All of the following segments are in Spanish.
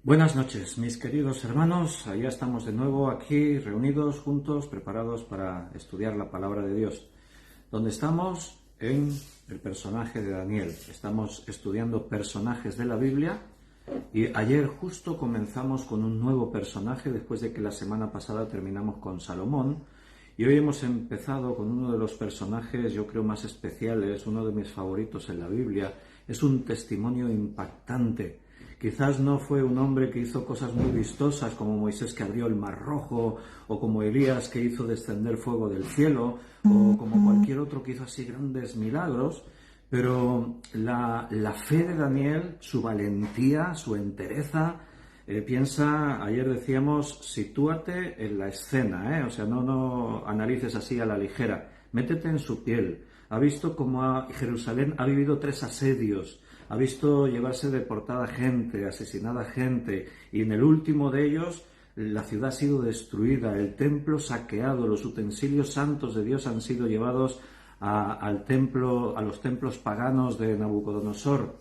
Buenas noches, mis queridos hermanos. Ya estamos de nuevo aquí reunidos juntos, preparados para estudiar la palabra de Dios. Donde estamos en el personaje de Daniel. Estamos estudiando personajes de la Biblia y ayer justo comenzamos con un nuevo personaje después de que la semana pasada terminamos con Salomón. Y hoy hemos empezado con uno de los personajes, yo creo, más especiales, uno de mis favoritos en la Biblia. Es un testimonio impactante. Quizás no fue un hombre que hizo cosas muy vistosas como Moisés que abrió el Mar Rojo, o como Elías que hizo descender fuego del cielo, o como cualquier otro que hizo así grandes milagros, pero la fe de Daniel, su valentía, su entereza, ayer decíamos, sitúate en la escena, o sea, no analices así a la ligera, métete en su piel. Ha visto cómo Jerusalén ha vivido 3 asedios, ha visto llevarse deportada gente, asesinada gente, y en el último de ellos la ciudad ha sido destruida, el templo saqueado, los utensilios santos de Dios han sido llevados al templo, a los templos paganos de Nabucodonosor,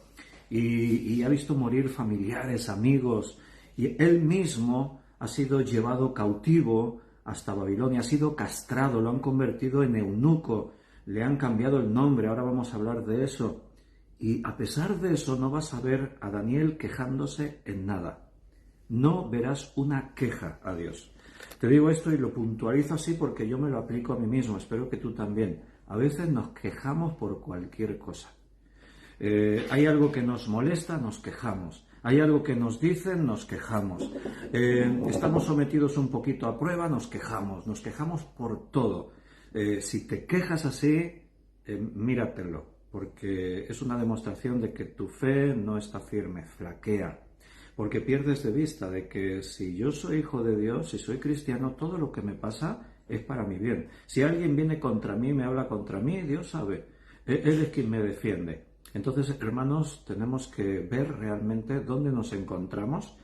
y ha visto morir familiares, amigos, y él mismo ha sido llevado cautivo hasta Babilonia, ha sido castrado, lo han convertido en eunuco, le han cambiado el nombre, ahora vamos a hablar de eso. Y a pesar de eso no vas a ver a Daniel quejándose en nada. No verás una queja a Dios. Te digo esto y lo puntualizo así porque yo me lo aplico a mí mismo, espero que tú también. A veces nos quejamos por cualquier cosa. Hay algo que nos molesta, nos quejamos. Hay algo que nos dicen, nos quejamos. Estamos sometidos un poquito a prueba, nos quejamos por todo. Si te quejas así, míratelo, porque es una demostración de que tu fe no está firme, flaquea. Porque pierdes de vista de que si yo soy hijo de Dios, si soy cristiano, todo lo que me pasa es para mi bien. Si alguien viene contra mí, me habla contra mí, Dios sabe, Él es quien me defiende. Entonces, hermanos, tenemos que ver realmente dónde nos encontramos,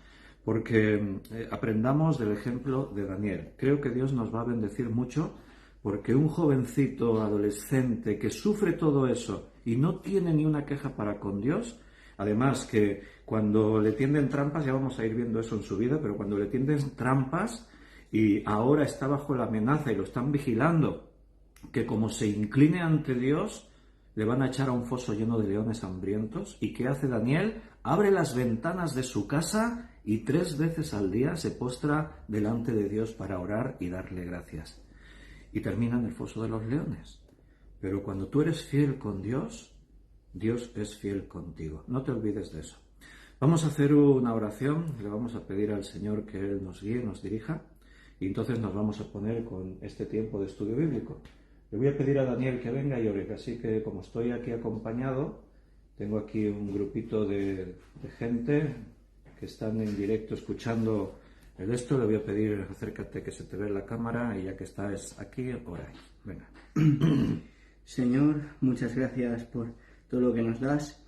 porque aprendamos del ejemplo de Daniel. Creo que Dios nos va a bendecir mucho, porque un jovencito adolescente que sufre todo eso y no tiene ni una queja para con Dios, además que cuando le tienden trampas, ya vamos a ir viendo eso en su vida, pero cuando le tienden trampas y ahora está bajo la amenaza y lo están vigilando, que como se incline ante Dios, le van a echar a un foso lleno de leones hambrientos. ¿Y qué hace Daniel? Abre las ventanas de su casa y 3 veces al día se postra delante de Dios para orar y darle gracias. Y termina en el foso de los leones. Pero cuando tú eres fiel con Dios, Dios es fiel contigo. No te olvides de eso. Vamos a hacer una oración, le vamos a pedir al Señor que Él nos guíe, nos dirija, y entonces nos vamos a poner con este tiempo de estudio bíblico. Le voy a pedir a Daniel que venga y ore, así que como estoy aquí acompañado, tengo aquí un grupito de gente que están en directo escuchando esto. Le voy a pedir, acércate que se te ve la cámara, y ya que estás aquí, ora. Venga. Señor, muchas gracias por todo lo que nos das.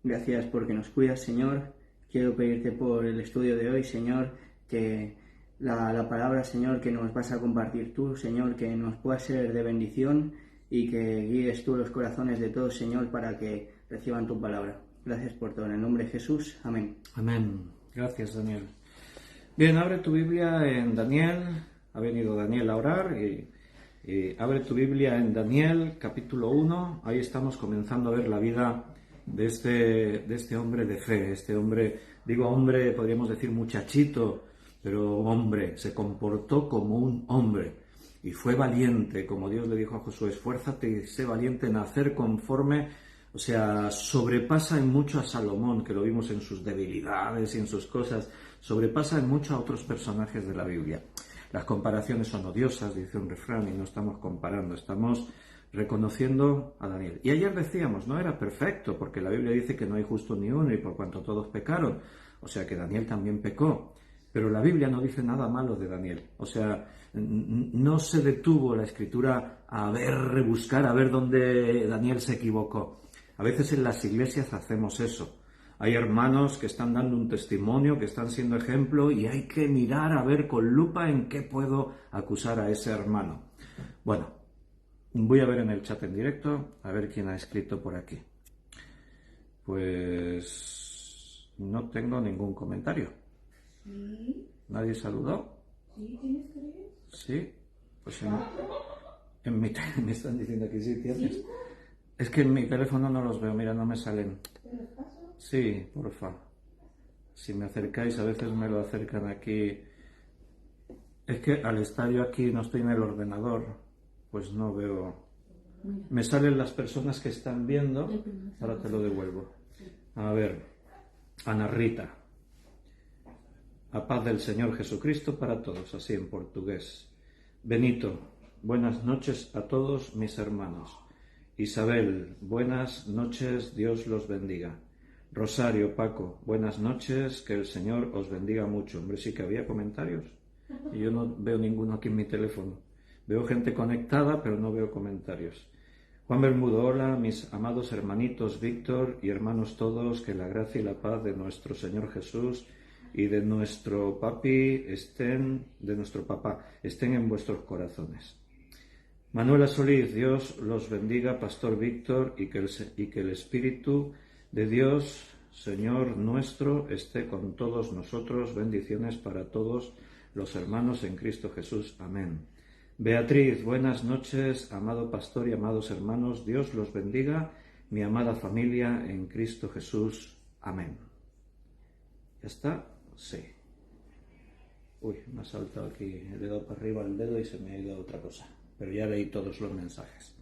Gracias porque nos cuidas, Señor. Quiero pedirte por el estudio de hoy, Señor, que la palabra, Señor, que nos vas a compartir tú, Señor, que nos pueda ser de bendición y que guíes tú los corazones de todos, Señor, para que reciban tu palabra. Gracias por todo. En el nombre de Jesús. Amén. Amén. Gracias, Daniel. Bien, abre tu Biblia en Daniel. Ha venido Daniel a orar y abre tu Biblia en Daniel, capítulo 1. Ahí estamos comenzando a ver la vida de este hombre de fe. Este hombre, digo hombre, podríamos decir muchachito, pero hombre, se comportó como un hombre y fue valiente, como Dios le dijo a Josué: esfuérzate y sé valiente en hacer conforme. O sea, sobrepasa en mucho a Salomón, que lo vimos en sus debilidades y en sus cosas, sobrepasa en mucho a otros personajes de la Biblia. Las comparaciones son odiosas, dice un refrán, y no estamos comparando, estamos reconociendo a Daniel. Y ayer decíamos, no era perfecto, porque la Biblia dice que no hay justo ni uno, y por cuanto todos pecaron, o sea que Daniel también pecó. Pero la Biblia no dice nada malo de Daniel. O sea, no se detuvo la Escritura a rebuscar, a ver dónde Daniel se equivocó. A veces en las iglesias hacemos eso. Hay hermanos que están dando un testimonio, que están siendo ejemplo, y hay que mirar a ver con lupa en qué puedo acusar a ese hermano. Bueno, voy a ver en el chat en directo, a ver quién ha escrito por aquí. Pues no tengo ningún comentario. Sí. ¿Nadie saludó? Sí, ¿tienes tres? Sí. Pues me están diciendo que sí tienes. ¿Cinco? Es que en mi teléfono no los veo, mira, no me salen. ¿Te los paso? Sí, porfa. Si me acercáis, a veces me lo acercan aquí. Es que al estar yo aquí, no estoy en el ordenador, pues no veo. Mira. Me salen las personas que están viendo, El primero. ahora te lo devuelvo. Sí. A ver, Ana Rita. A paz del Señor Jesucristo para todos, así en portugués. Benito, buenas noches a todos mis hermanos. Isabel, buenas noches, Dios los bendiga. Rosario, Paco, buenas noches, que el Señor os bendiga mucho. Hombre, sí que había comentarios. Y yo no veo ninguno aquí en mi teléfono. Veo gente conectada, pero no veo comentarios. Juan Bermudo, hola, mis amados hermanitos Víctor y hermanos todos, que la gracia y la paz de nuestro Señor Jesús y de nuestro papá estén en vuestros corazones. Manuela Solís, Dios los bendiga, Pastor Víctor, y que el Espíritu de Dios, Señor nuestro, esté con todos nosotros. Bendiciones para todos los hermanos en Cristo Jesús. Amén. Beatriz, buenas noches, amado pastor y amados hermanos. Dios los bendiga, mi amada familia en Cristo Jesús. Amén. ¿Ya está? Sí. Uy, me ha saltado aquí, le he dado para arriba el dedo y se me ha ido a otra cosa. Pero ya leí todos los mensajes.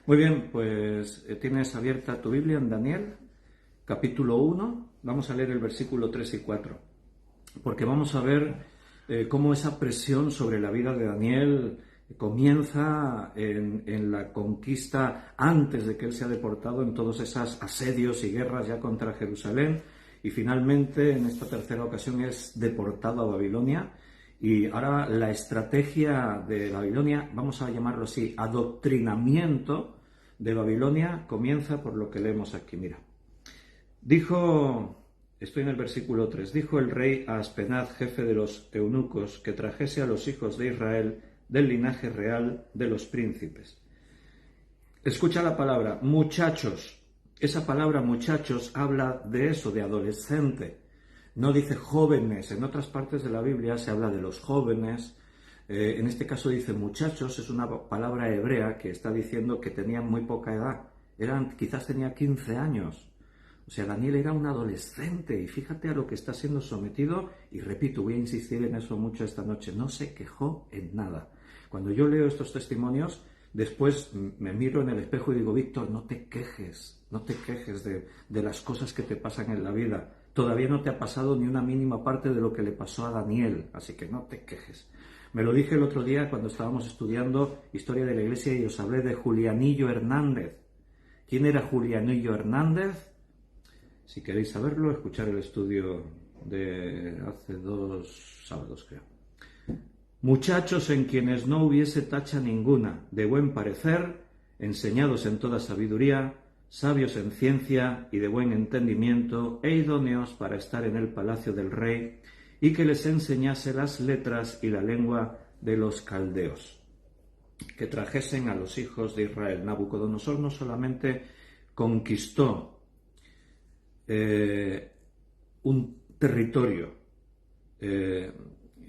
Muy bien, pues tienes abierta tu Biblia en Daniel, capítulo 1. Vamos a leer el versículo 3 y 4. Porque vamos a ver cómo esa presión sobre la vida de Daniel comienza en la conquista antes de que él sea deportado, en todos esos asedios y guerras ya contra Jerusalén, y finalmente en esta tercera ocasión es deportado a Babilonia. Y ahora la estrategia de Babilonia, vamos a llamarlo así, adoctrinamiento de Babilonia, comienza por lo que leemos aquí. Mira, estoy en el versículo 3, dijo el rey a Aspenaz, jefe de los eunucos, que trajese a los hijos de Israel del linaje real de los príncipes. Escucha la palabra, muchachos. Esa palabra muchachos habla de eso, de adolescente. No dice jóvenes. En otras partes de la Biblia se habla de los jóvenes. En este caso dice muchachos. Es una palabra hebrea que está diciendo que tenían muy poca edad. Quizás tenía 15 años. O sea, Daniel era un adolescente. Y fíjate a lo que está siendo sometido. Y repito, voy a insistir en eso mucho esta noche. No se quejó en nada. Cuando yo leo estos testimonios, después me miro en el espejo y digo, Víctor, no te quejes de las cosas que te pasan en la vida. Todavía no te ha pasado ni una mínima parte de lo que le pasó a Daniel, así que no te quejes. Me lo dije el otro día cuando estábamos estudiando Historia de la Iglesia y os hablé de Julianillo Hernández. ¿Quién era Julianillo Hernández? Si queréis saberlo, escuchar el estudio de hace 2 sábados, creo. Muchachos en quienes no hubiese tacha ninguna, de buen parecer, enseñados en toda sabiduría, sabios en ciencia y de buen entendimiento, e idóneos para estar en el palacio del rey, y que les enseñase las letras y la lengua de los caldeos, que trajesen a los hijos de Israel. Nabucodonosor no solamente conquistó un territorio,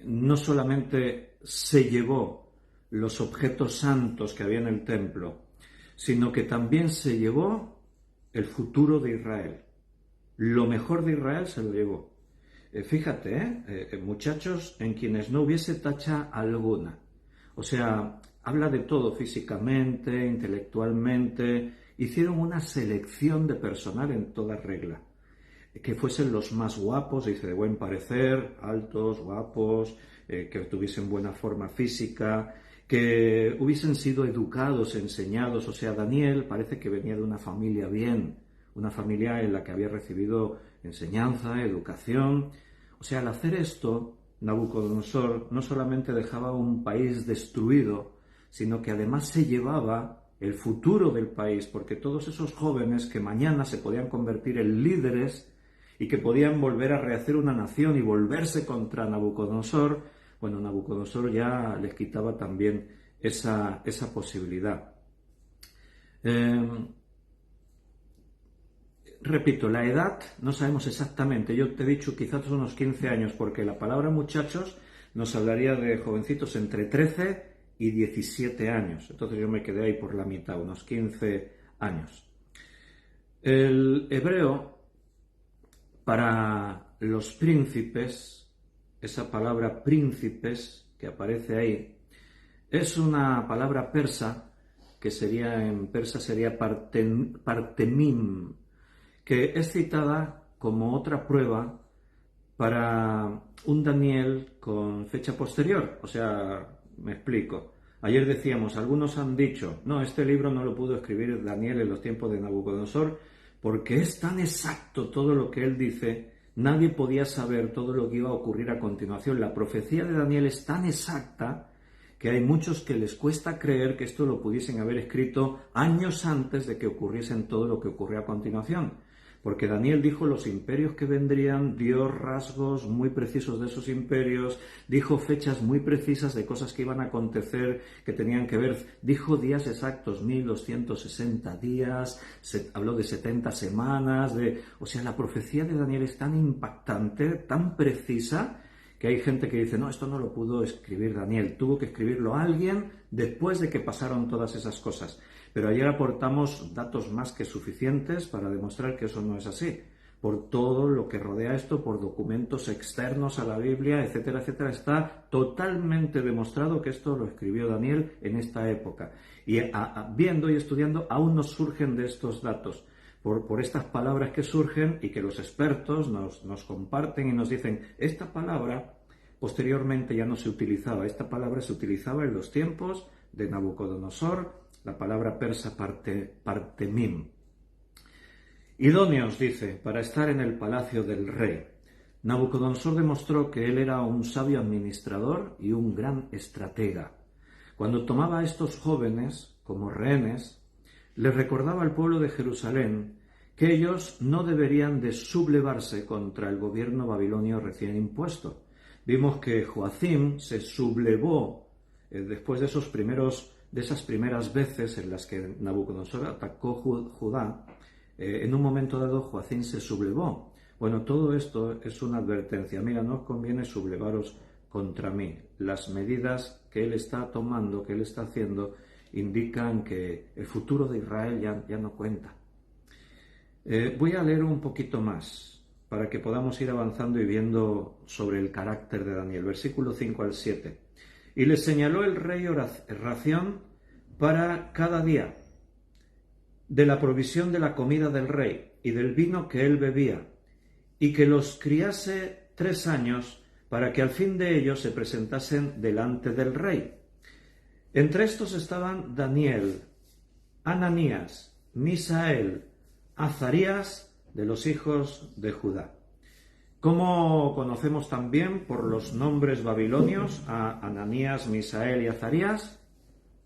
no solamente se llevó los objetos santos que había en el templo, sino que también se llevó el futuro de Israel. Lo mejor de Israel se lo llevó. Fíjate, muchachos en quienes no hubiese tacha alguna. O sea, habla de todo físicamente, intelectualmente. Hicieron una selección de personal en toda regla. Que fuesen los más guapos, dice, de buen parecer, altos, guapos, que tuviesen buena forma física, que hubiesen sido educados, enseñados. O sea, Daniel parece que venía de una familia bien, una familia en la que había recibido enseñanza, educación. O sea, al hacer esto, Nabucodonosor no solamente dejaba un país destruido, sino que además se llevaba el futuro del país, porque todos esos jóvenes que mañana se podían convertir en líderes y que podían volver a rehacer una nación y volverse contra Nabucodonosor, bueno, Nabucodonosor ya les quitaba también esa posibilidad. repito, la edad no sabemos exactamente. Yo te he dicho quizás unos 15 años, porque la palabra muchachos nos hablaría de jovencitos entre 13 y 17 años. Entonces yo me quedé ahí por la mitad, unos 15 años. El hebreo, para los príncipes, esa palabra príncipes que aparece ahí, es una palabra persa que sería en persa sería partemim, que es citada como otra prueba para un Daniel con fecha posterior. O sea, me explico. Ayer decíamos, algunos han dicho, no, este libro no lo pudo escribir Daniel en los tiempos de Nabucodonosor porque es tan exacto todo lo que él dice, nadie podía saber todo lo que iba a ocurrir a continuación. La profecía de Daniel es tan exacta que hay muchos que les cuesta creer que esto lo pudiesen haber escrito años antes de que ocurriesen todo lo que ocurrió a continuación. Porque Daniel dijo los imperios que vendrían, dio rasgos muy precisos de esos imperios, dijo fechas muy precisas de cosas que iban a acontecer, que tenían que ver, dijo días exactos, 1260 días, habló de 70 semanas, o sea, la profecía de Daniel es tan impactante, tan precisa, que hay gente que dice, no, esto no lo pudo escribir Daniel, tuvo que escribirlo alguien después de que pasaron todas esas cosas. Pero ayer aportamos datos más que suficientes para demostrar que eso no es así. Por todo lo que rodea esto, por documentos externos a la Biblia, etcétera, etcétera, está totalmente demostrado que esto lo escribió Daniel en esta época. Y viendo y estudiando, aún nos surgen de estos datos. Por estas palabras que surgen y que los expertos nos comparten y nos dicen, esta palabra posteriormente ya no se utilizaba, esta palabra se utilizaba en los tiempos de Nabucodonosor, la palabra persa partemim. Idóneos, dice, para estar en el palacio del rey. Nabucodonosor demostró que él era un sabio administrador y un gran estratega. Cuando tomaba a estos jóvenes como rehenes, les recordaba al pueblo de Jerusalén que ellos no deberían de sublevarse contra el gobierno babilonio recién impuesto. Vimos que Joacim se sublevó después de esas primeras veces en las que Nabucodonosor atacó Judá. En un momento dado Joacim se sublevó. Bueno, todo esto es una advertencia. Mira, no os conviene sublevaros contra mí. Las medidas que él está tomando, que él está haciendo, indican que el futuro de Israel ya no cuenta. Voy a leer un poquito más para que podamos ir avanzando y viendo sobre el carácter de Daniel. Versículo 5 al 7. Y les señaló el rey ración para cada día de la provisión de la comida del rey y del vino que él bebía, y que los criase 3 años para que al fin de ellos se presentasen delante del rey. Entre estos estaban Daniel, Ananías, Misael, Azarías, de los hijos de Judá. ¿Cómo conocemos también por los nombres babilonios a Ananías, Misael y Azarías?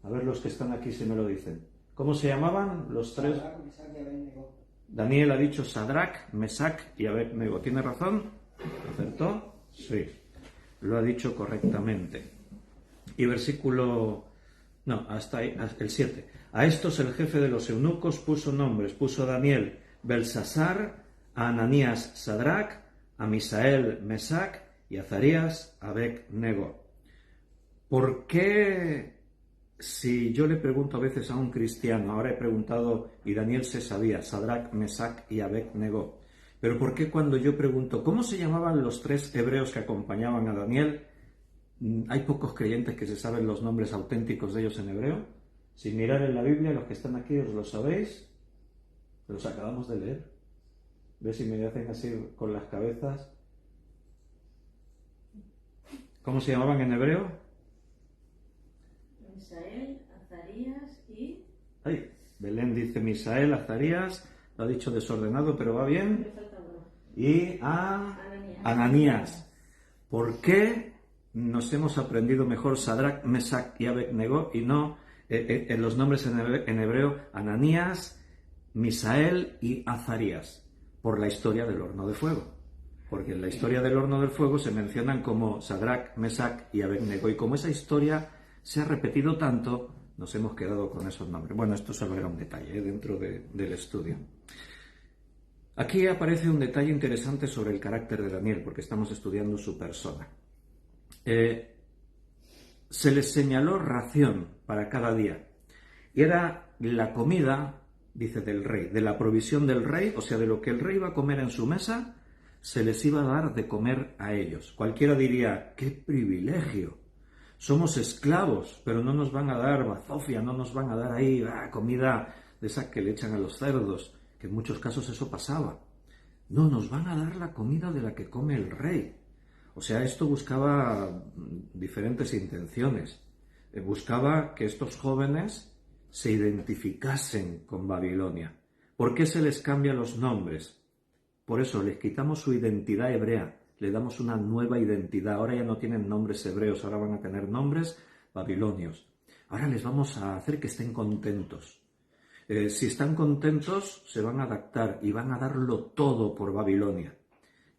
A ver los que están aquí si me lo dicen. ¿Cómo se llamaban los tres? Daniel ha dicho Sadrach, Mesach y Abednego. ¿Tiene razón? ¿Acertó? Sí, lo ha dicho correctamente. Y hasta ahí, el 7. A estos el jefe de los eunucos puso nombres. Puso a Daniel Belsasar, a Ananías Sadrach, a Misael Mesach y a Azarías Abednego. ¿Por qué, si yo le pregunto a veces a un cristiano, ahora he preguntado y Daniel se sabía, Sadrach, Mesach y Abednego, pero por qué cuando yo pregunto ¿cómo se llamaban los 3 hebreos que acompañaban a Daniel? Hay pocos creyentes que se saben los nombres auténticos de ellos en hebreo. Sin mirar en la Biblia, los que están aquí os lo sabéis, los acabamos de leer. ¿Ves si me hacen así con las cabezas? ¿Cómo se llamaban en hebreo? Misael, Azarías y... Ay, Belén dice Misael, Azarías, lo ha dicho desordenado, pero va bien. Me falta uno. Y a Ananías. ¿Por qué nos hemos aprendido mejor Sadrach, Mesach y Abednego y no en los nombres en hebreo Ananías, Misael y Azarías? Por la historia del horno de fuego. Porque en la historia del horno del fuego se mencionan como Sadrach, Mesach y Abednego. Y como esa historia se ha repetido tanto, nos hemos quedado con esos nombres. Bueno, esto solo era un detalle dentro del estudio. Aquí aparece un detalle interesante sobre el carácter de Daniel, porque estamos estudiando su persona. Se les señaló ración para cada día, y era la comida, dice, del rey, de la provisión del rey, o sea, de lo que el rey iba a comer en su mesa, se les iba a dar de comer a ellos. Cualquiera diría, ¡qué privilegio! Somos esclavos, pero no nos van a dar bazofia, no nos van a dar ahí comida de esa que le echan a los cerdos, que en muchos casos eso pasaba. No, nos van a dar la comida de la que come el rey. O sea, esto buscaba diferentes intenciones. Buscaba que estos jóvenes se identificasen con Babilonia. ¿Por qué se les cambia los nombres? Por eso les quitamos su identidad hebrea, le damos una nueva identidad. Ahora ya no tienen nombres hebreos, ahora van a tener nombres babilonios. Ahora les vamos a hacer que estén contentos. Si están contentos, se van a adaptar y van a darlo todo por Babilonia.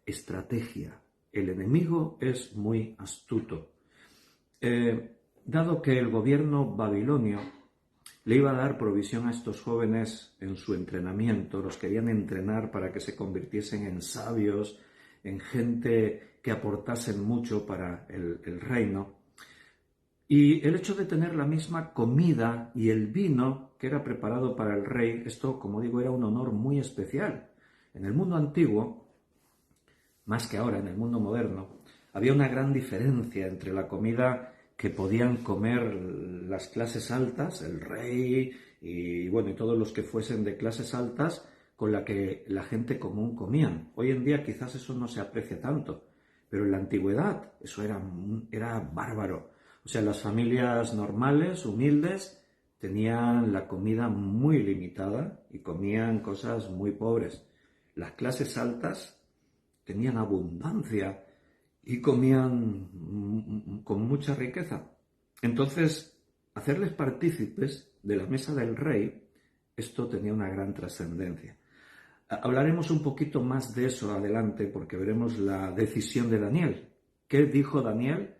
Estrategia. El enemigo es muy astuto. Dado que el gobierno babilonio le iba a dar provisión a estos jóvenes en su entrenamiento, los querían entrenar para que se convirtiesen en sabios, en gente que aportasen mucho para el reino. Y el hecho de tener la misma comida y el vino que era preparado para el rey, esto, como digo, era un honor muy especial. En el mundo antiguo, más que ahora en el mundo moderno, había una gran diferencia entre la comida que podían comer las clases altas, el rey y todos los que fuesen de clases altas, con la que la gente común comían. Hoy en día quizás eso no se aprecia tanto, pero en la antigüedad eso era bárbaro. O sea, las familias normales, humildes, tenían la comida muy limitada y comían cosas muy pobres. Las clases altas tenían abundancia y comían con mucha riqueza. Entonces, hacerles partícipes de la mesa del rey, esto tenía una gran trascendencia. Hablaremos un poquito más de eso adelante porque veremos la decisión de Daniel. ¿Qué dijo Daniel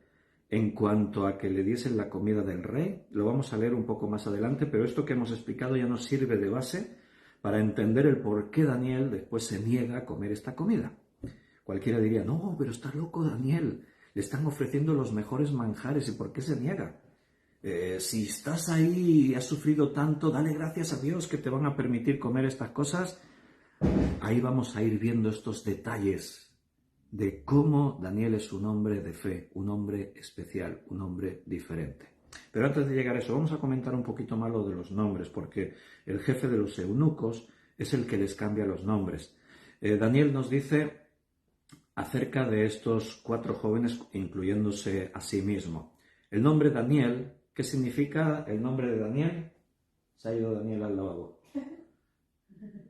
en cuanto a que le diesen la comida del rey? Lo vamos a leer un poco más adelante, pero esto que hemos explicado ya nos sirve de base para entender el por qué Daniel después se niega a comer esta comida. Cualquiera diría, no, pero está loco Daniel, le están ofreciendo los mejores manjares, ¿y por qué se niega? Si estás ahí y has sufrido tanto, dale gracias a Dios que te van a permitir comer estas cosas. Ahí vamos a ir viendo estos detalles de cómo Daniel es un hombre de fe, un hombre especial, un hombre diferente. Pero antes de llegar a eso, vamos a comentar un poquito más lo de los nombres, porque el jefe de los eunucos es el que les cambia los nombres. Daniel nos dice acerca de estos 4 jóvenes, incluyéndose a sí mismo. El nombre Daniel, ¿qué significa el nombre de Daniel? Se ha ido Daniel al lavabo.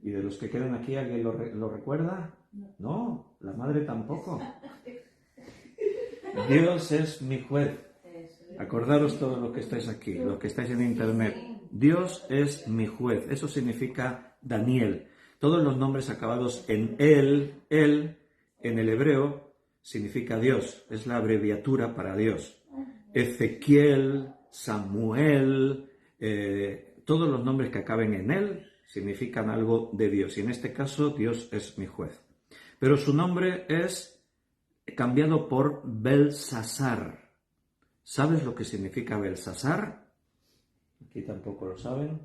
¿Y de los que quedan aquí alguien lo recuerda? No, la madre tampoco. Dios es mi juez. Acordaros todos los que estáis aquí, los que estáis en internet. Dios es mi juez. Eso significa Daniel. Todos los nombres acabados en él, en el hebreo, significa Dios. Es la abreviatura para Dios. Ezequiel, Samuel, todos los nombres que acaben en él significan algo de Dios. Y en este caso, Dios es mi juez. Pero su nombre es cambiado por Belsasar. ¿Sabes lo que significa Belsasar? Aquí tampoco lo saben.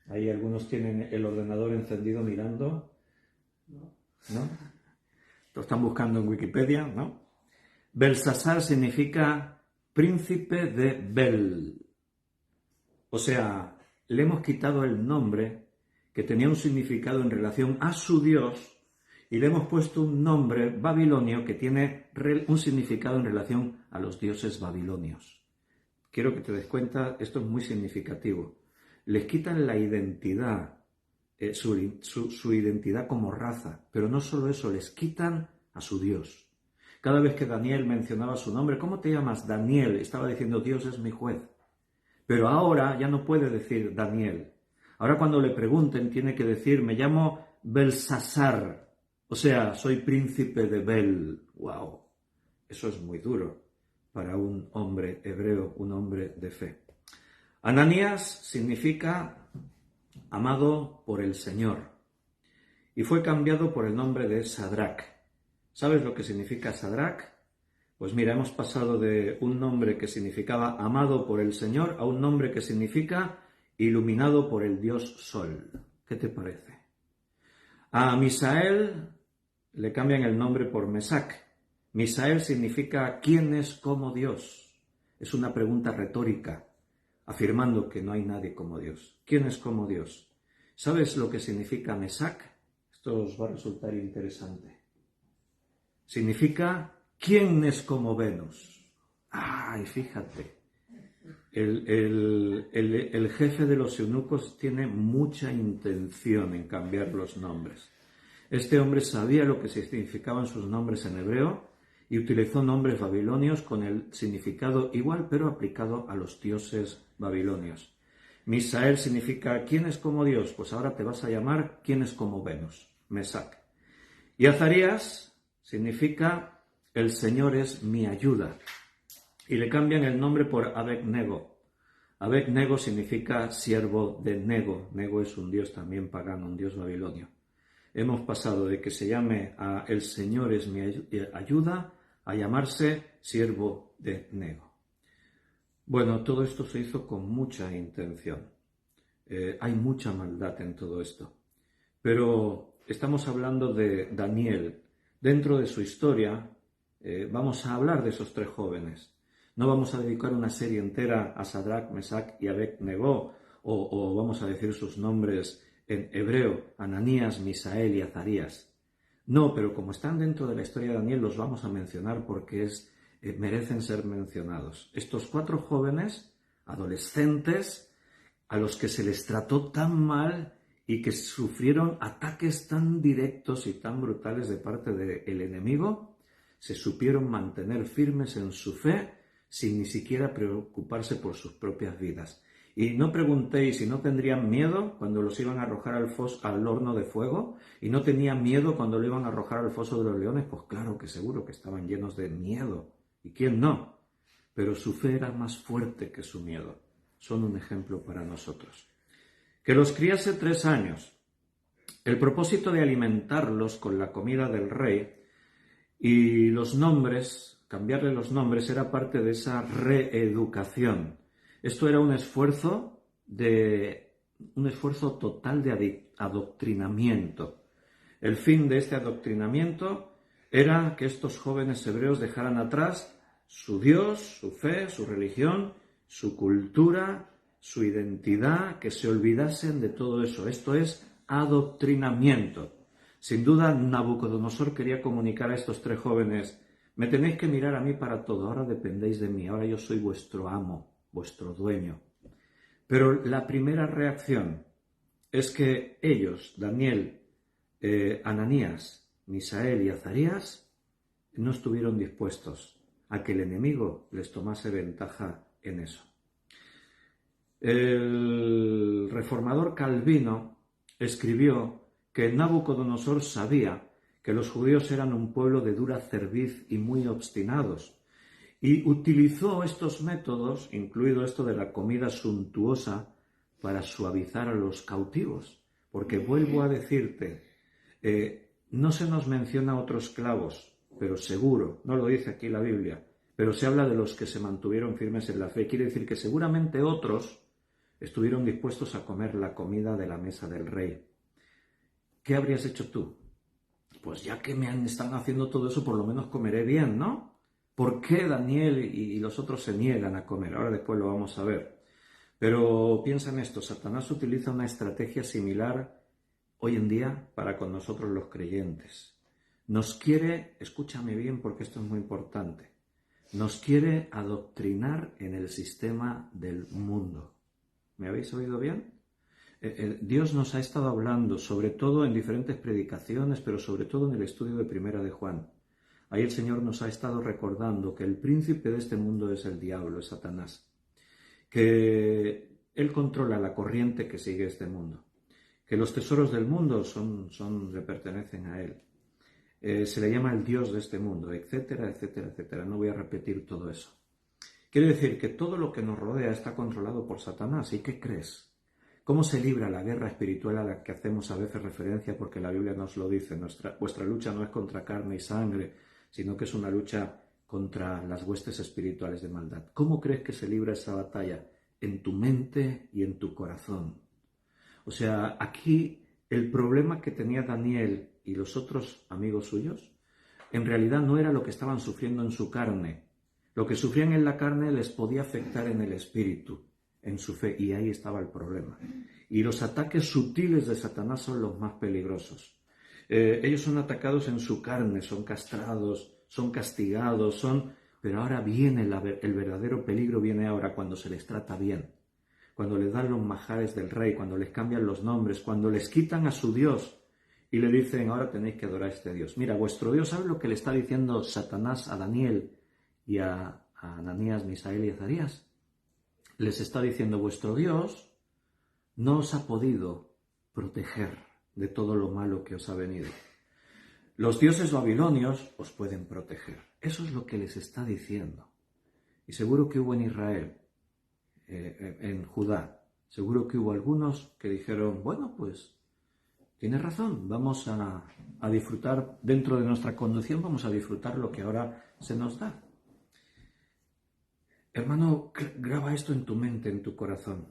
Ahí algunos tienen el ordenador encendido mirando. ¿No? Lo están buscando en Wikipedia, ¿no? Belsasar significa príncipe de Bel. O sea, le hemos quitado el nombre que tenía un significado en relación a su Dios y le hemos puesto un nombre babilonio que tiene un significado en relación a los dioses babilonios. Quiero que te des cuenta, esto es muy significativo. Les quitan la identidad, su identidad como raza, pero no solo eso, les quitan a su Dios. Cada vez que Daniel mencionaba su nombre, ¿cómo te llamas? Daniel, estaba diciendo Dios es mi juez. Pero ahora ya no puede decir Daniel. Ahora cuando le pregunten tiene que decir, me llamo Belsasar, o sea, soy príncipe de Bel. ¡Wow! Eso es muy duro para un hombre hebreo, un hombre de fe. Ananías significa amado por el Señor. y fue cambiado por el nombre de Sadrac. ¿Sabes lo que significa Sadrac? Pues mira, hemos pasado de un nombre que significaba amado por el Señor a un nombre que significa iluminado por el Dios Sol. ¿Qué te parece? A Misael le cambian el nombre por Mesac. Misael significa ¿quién es como Dios? Es una pregunta retórica, afirmando que no hay nadie como Dios. ¿Quién es como Dios? ¿Sabes lo que significa Mesac? Esto os va a resultar interesante. Significa ¿quién es como Venus? ¡Ay, fíjate! El jefe de los eunucos tiene mucha intención en cambiar los nombres. Este hombre sabía lo que significaban sus nombres en hebreo y utilizó nombres babilonios con el significado igual pero aplicado a los dioses babilonios. Misael significa ¿quién es como Dios? Pues ahora te vas a llamar ¿quién es como Venus? Mesac. Y Azarías significa el Señor es mi ayuda. Y le cambian el nombre por Abed-Nego. Abed-Nego significa siervo de Nego. Nego es un dios también pagano, un dios babilonio. Hemos pasado de que se llame a el Señor es mi ayuda a llamarse siervo de Nego. Bueno, todo esto se hizo con mucha intención. Hay mucha maldad en todo esto. Pero estamos hablando de Daniel. Dentro de su historia vamos a hablar de esos tres jóvenes. No vamos a dedicar una serie entera a Sadrac, Mesac y Abed-Nego, o vamos a decir sus nombres en hebreo, Ananías, Misael y Azarías. No, pero como están dentro de la historia de Daniel, los vamos a mencionar porque merecen ser mencionados. Estos cuatro jóvenes, adolescentes, a los que se les trató tan mal y que sufrieron ataques tan directos y tan brutales de parte del enemigo, se supieron mantener firmes en su fe sin ni siquiera preocuparse por sus propias vidas. Y no preguntéis si no tendrían miedo cuando los iban a arrojar al horno de fuego, y no tenían miedo cuando lo iban a arrojar al foso de los leones. Pues claro que seguro que estaban llenos de miedo. ¿Y quién no? Pero su fe era más fuerte que su miedo. Son un ejemplo para nosotros. Que los criase 3 años. El propósito de alimentarlos con la comida del rey y los nombres, cambiarle los nombres, era parte de esa reeducación. Esto era un esfuerzo total de adoctrinamiento. El fin de este adoctrinamiento era que estos jóvenes hebreos dejaran atrás su Dios, su fe, su religión, su cultura, su identidad, que se olvidasen de todo eso. Esto es adoctrinamiento. Sin duda, Nabucodonosor quería comunicar a estos tres jóvenes: me tenéis que mirar a mí para todo, ahora dependéis de mí, ahora yo soy vuestro amo, vuestro dueño. Pero la primera reacción es que ellos, Daniel, Ananías, Misael y Azarías, no estuvieron dispuestos a que el enemigo les tomase ventaja en eso. El reformador Calvino escribió que Nabucodonosor sabía que los judíos eran un pueblo de dura cerviz y muy obstinados, y utilizó estos métodos, incluido esto de la comida suntuosa, para suavizar a los cautivos. Porque vuelvo a decirte, no se nos menciona otros esclavos, pero seguro, no lo dice aquí la Biblia, pero se habla de los que se mantuvieron firmes en la fe. Quiere decir que seguramente otros estuvieron dispuestos a comer la comida de la mesa del rey. ¿Qué habrías hecho tú? Pues ya que están haciendo todo eso, por lo menos comeré bien, ¿no? ¿Por qué Daniel y los otros se niegan a comer? Ahora después lo vamos a ver. Pero piensa en esto, Satanás utiliza una estrategia similar hoy en día para con nosotros los creyentes. Nos quiere, escúchame bien porque esto es muy importante, nos quiere adoctrinar en el sistema del mundo. ¿Me habéis oído bien? Dios nos ha estado hablando, sobre todo en diferentes predicaciones, pero sobre todo en el estudio de Primera de Juan. Ahí el Señor nos ha estado recordando que el príncipe de este mundo es el diablo, es Satanás, que él controla la corriente que sigue este mundo, que los tesoros del mundo le pertenecen a él. Se le llama el Dios de este mundo, etcétera, etcétera, etcétera. No voy a repetir todo eso. Quiere decir que todo lo que nos rodea está controlado por Satanás. ¿Y qué crees? ¿Cómo se libra la guerra espiritual a la que hacemos a veces referencia? Porque la Biblia nos lo dice. Vuestra lucha no es contra carne y sangre, sino que es una lucha contra las huestes espirituales de maldad. ¿Cómo crees que se libra esa batalla? En tu mente y en tu corazón. O sea, aquí el problema que tenía Daniel y los otros amigos suyos, en realidad no era lo que estaban sufriendo en su carne. Lo que sufrían en la carne les podía afectar en el espíritu, en su fe, y ahí estaba el problema. Y los ataques sutiles de Satanás son los más peligrosos. Ellos son atacados en su carne, son castrados, son castigados, pero ahora viene el verdadero peligro, viene ahora cuando se les trata bien, cuando les dan los manjares del rey, cuando les cambian los nombres, cuando les quitan a su Dios y le dicen, ahora tenéis que adorar a este Dios. Mira, vuestro Dios, ¿sabe lo que le está diciendo Satanás a Daniel y a Ananías, Misael y Azarías? Les está diciendo, vuestro Dios no os ha podido proteger de todo lo malo que os ha venido. Los dioses babilonios os pueden proteger. Eso es lo que les está diciendo. Y seguro que hubo en Israel, en Judá, seguro que hubo algunos que dijeron, bueno, pues tienes razón, vamos a disfrutar dentro de nuestra condición, vamos a disfrutar lo que ahora se nos da. Hermano, graba esto en tu mente, en tu corazón.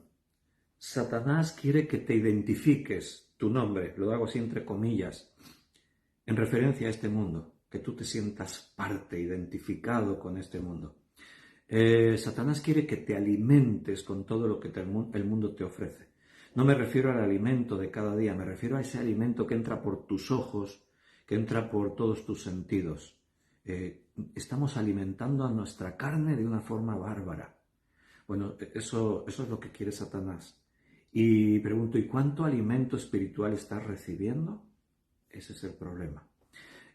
Satanás quiere que te identifiques tu nombre, lo hago así entre comillas, en referencia a este mundo, que tú te sientas parte, identificado con este mundo. Satanás quiere que te alimentes con todo lo que el mundo te ofrece. No me refiero al alimento de cada día, me refiero a ese alimento que entra por tus ojos, que entra por todos tus sentidos. Estamos alimentando a nuestra carne de una forma bárbara. Bueno, eso es lo que quiere Satanás. Y pregunto, ¿y cuánto alimento espiritual estás recibiendo? Ese es el problema.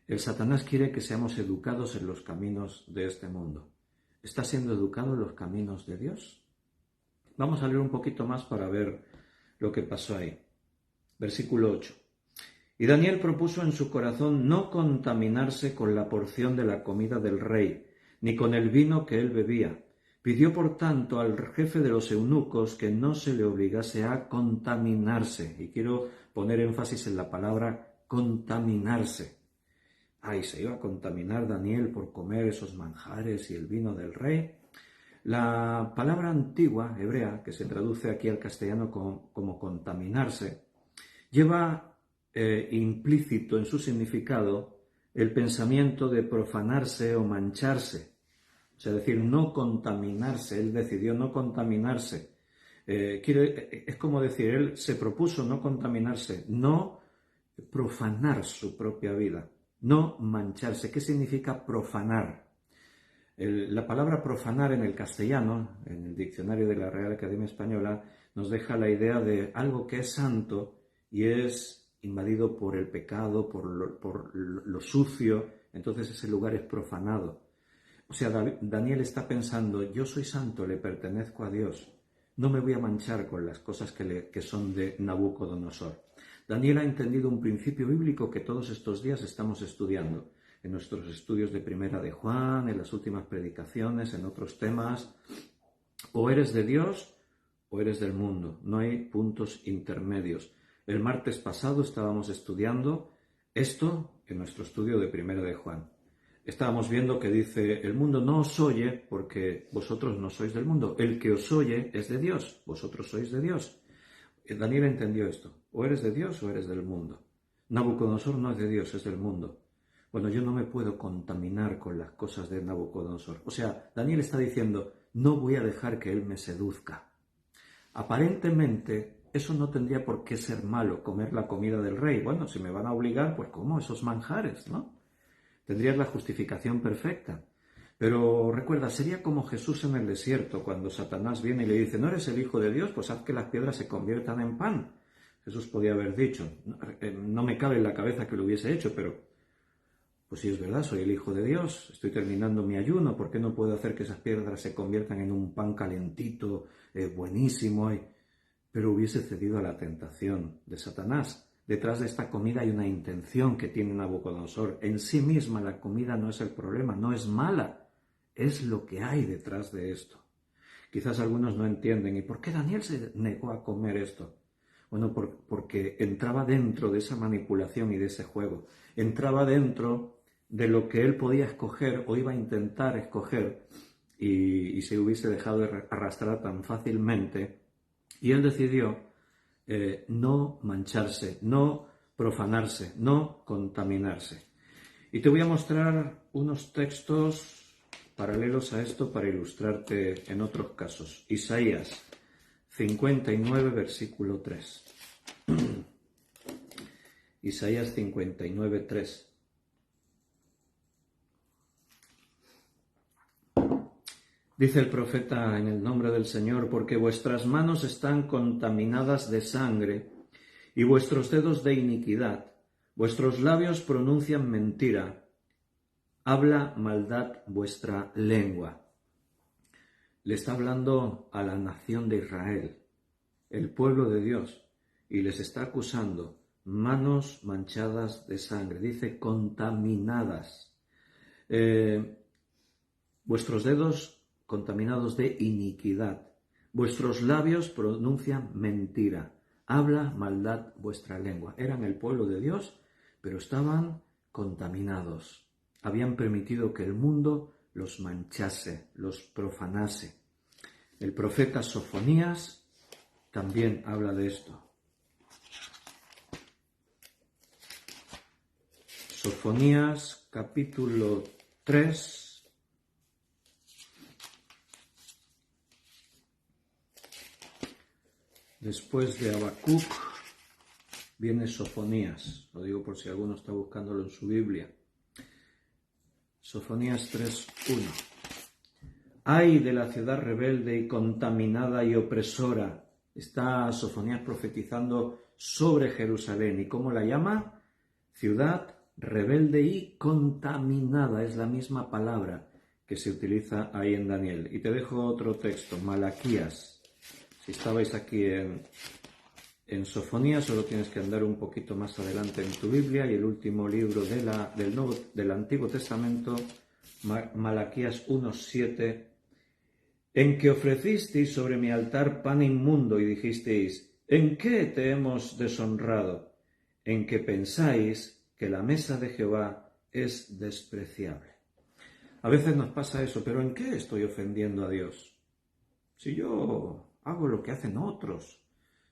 El Satanás quiere que seamos educados en los caminos de este mundo. ¿Estás siendo educado en los caminos de Dios? Vamos a leer un poquito más para ver lo que pasó ahí. Versículo 8. Y Daniel propuso en su corazón no contaminarse con la porción de la comida del rey, ni con el vino que él bebía. Pidió, por tanto, al jefe de los eunucos que no se le obligase a contaminarse. Y quiero poner énfasis en la palabra contaminarse. Ay, ¿se iba a contaminar Daniel por comer esos manjares y el vino del rey? La palabra antigua, hebrea, que se traduce aquí al castellano como contaminarse, lleva implícito en su significado el pensamiento de profanarse o mancharse. O sea, decir, no contaminarse. Él decidió no contaminarse. Es como decir, él se propuso no contaminarse, no profanar su propia vida, no mancharse. ¿Qué significa profanar? La palabra profanar en el castellano, en el diccionario de la Real Academia Española, nos deja la idea de algo que es santo y es invadido por el pecado, por lo sucio, entonces ese lugar es profanado. O sea, Daniel está pensando, yo soy santo, le pertenezco a Dios, no me voy a manchar con las cosas que son de Nabucodonosor. Daniel ha entendido un principio bíblico que todos estos días estamos estudiando, en nuestros estudios de Primera de Juan, en las últimas predicaciones, en otros temas. O eres de Dios o eres del mundo, no hay puntos intermedios. El martes pasado estábamos estudiando esto en nuestro estudio de Primera de Juan. Estábamos viendo que dice, el mundo no os oye porque vosotros no sois del mundo. El que os oye es de Dios, vosotros sois de Dios. Daniel entendió esto, o eres de Dios o eres del mundo. Nabucodonosor no es de Dios, es del mundo. Bueno, yo no me puedo contaminar con las cosas de Nabucodonosor. O sea, Daniel está diciendo, no voy a dejar que él me seduzca. Aparentemente, eso no tendría por qué ser malo, comer la comida del rey. Bueno, si me van a obligar, pues como esos manjares, ¿no? Tendrías la justificación perfecta. Pero recuerda, sería como Jesús en el desierto, cuando Satanás viene y le dice, ¿no eres el Hijo de Dios? Pues haz que las piedras se conviertan en pan. Jesús podía haber dicho, no me cabe en la cabeza que lo hubiese hecho, pero pues sí es verdad, soy el Hijo de Dios, estoy terminando mi ayuno, ¿por qué no puedo hacer que esas piedras se conviertan en un pan calentito, buenísimo? Pero hubiese cedido a la tentación de Satanás. Detrás de esta comida hay una intención que tiene Nabucodonosor. En sí misma la comida no es el problema, no es mala, es lo que hay detrás de esto. Quizás algunos no entienden, ¿y por qué Daniel se negó a comer esto? Bueno, porque entraba dentro de esa manipulación y de ese juego. Entraba dentro de lo que él podía escoger o iba a intentar escoger y se hubiese dejado de arrastrar tan fácilmente. Y él decidió no mancharse, no profanarse, no contaminarse. Y te voy a mostrar unos textos paralelos a esto para ilustrarte en otros casos. Isaías 59, versículo 3. Isaías 59, 3. Dice el profeta en el nombre del Señor, porque vuestras manos están contaminadas de sangre y vuestros dedos de iniquidad, vuestros labios pronuncian mentira, habla maldad vuestra lengua. Le está hablando a la nación de Israel, el pueblo de Dios, y les está acusando, manos manchadas de sangre, dice contaminadas, vuestros dedos contaminados de iniquidad, vuestros labios pronuncian mentira, habla maldad vuestra lengua. Eran el pueblo de Dios, pero estaban contaminados. Habían permitido que el mundo los manchase, los profanase. El profeta Sofonías también habla de esto. Sofonías capítulo 3. Después de Habacuc viene Sofonías. Lo digo por si alguno está buscándolo en su Biblia. Sofonías 3:1. ¡Ay de la ciudad rebelde y contaminada y opresora! Está Sofonías profetizando sobre Jerusalén. ¿Y cómo la llama? Ciudad rebelde y contaminada. Es la misma palabra que se utiliza ahí en Daniel. Y te dejo otro texto, Malaquías. Si estabais aquí en Sofonías, solo tienes que andar un poquito más adelante en tu Biblia y el último libro del Antiguo Testamento, Malaquías 1:7, en que ofrecisteis sobre mi altar pan inmundo y dijisteis, ¿en qué te hemos deshonrado? En que pensáis que la mesa de Jehová es despreciable. A veces nos pasa eso, pero ¿en qué estoy ofendiendo a Dios? Si yo hago lo que hacen otros,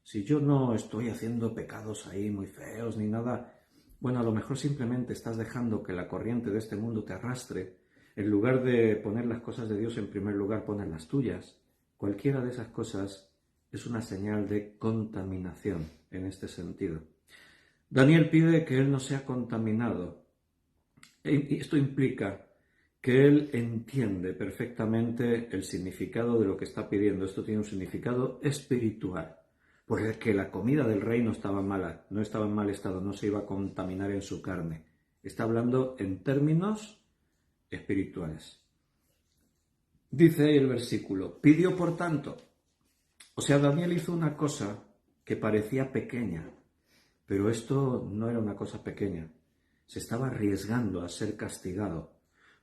si yo no estoy haciendo pecados ahí muy feos ni nada, bueno, a lo mejor simplemente estás dejando que la corriente de este mundo te arrastre. En lugar de poner las cosas de Dios en primer lugar, pones las tuyas. Cualquiera de esas cosas es una señal de contaminación en este sentido. Daniel pide que él no sea contaminado. Y esto implica que él entiende perfectamente el significado de lo que está pidiendo. Esto tiene un significado espiritual, porque la comida del rey no estaba mala, no estaba en mal estado, no se iba a contaminar en su carne. Está hablando en términos espirituales. Dice ahí el versículo, pidió por tanto. O sea, Daniel hizo una cosa que parecía pequeña, pero esto no era una cosa pequeña. Se estaba arriesgando a ser castigado,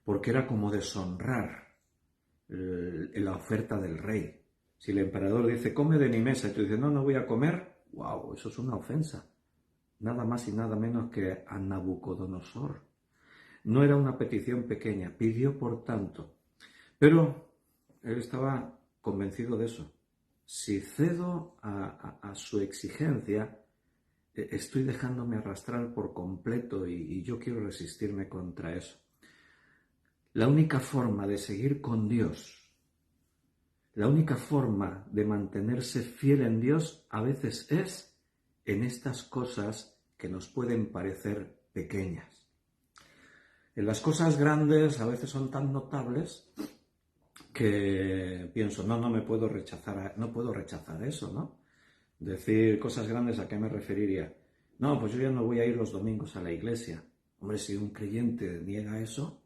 porque era como deshonrar la oferta del rey. Si el emperador dice, come de mi mesa, y tú dices, no, no voy a comer, wow, eso es una ofensa. Nada más y nada menos que a Nabucodonosor. No era una petición pequeña, pidió por tanto. Pero él estaba convencido de eso. Si cedo a su exigencia, estoy dejándome arrastrar por completo y yo quiero resistirme contra eso. La única forma de seguir con Dios, la única forma de mantenerse fiel en Dios a veces es en estas cosas que nos pueden parecer pequeñas. En las cosas grandes a veces son tan notables que pienso, no puedo rechazar eso, ¿no? Decir cosas grandes, ¿a qué me referiría? No, pues yo ya no voy a ir los domingos a la iglesia. Hombre, si un creyente niega eso.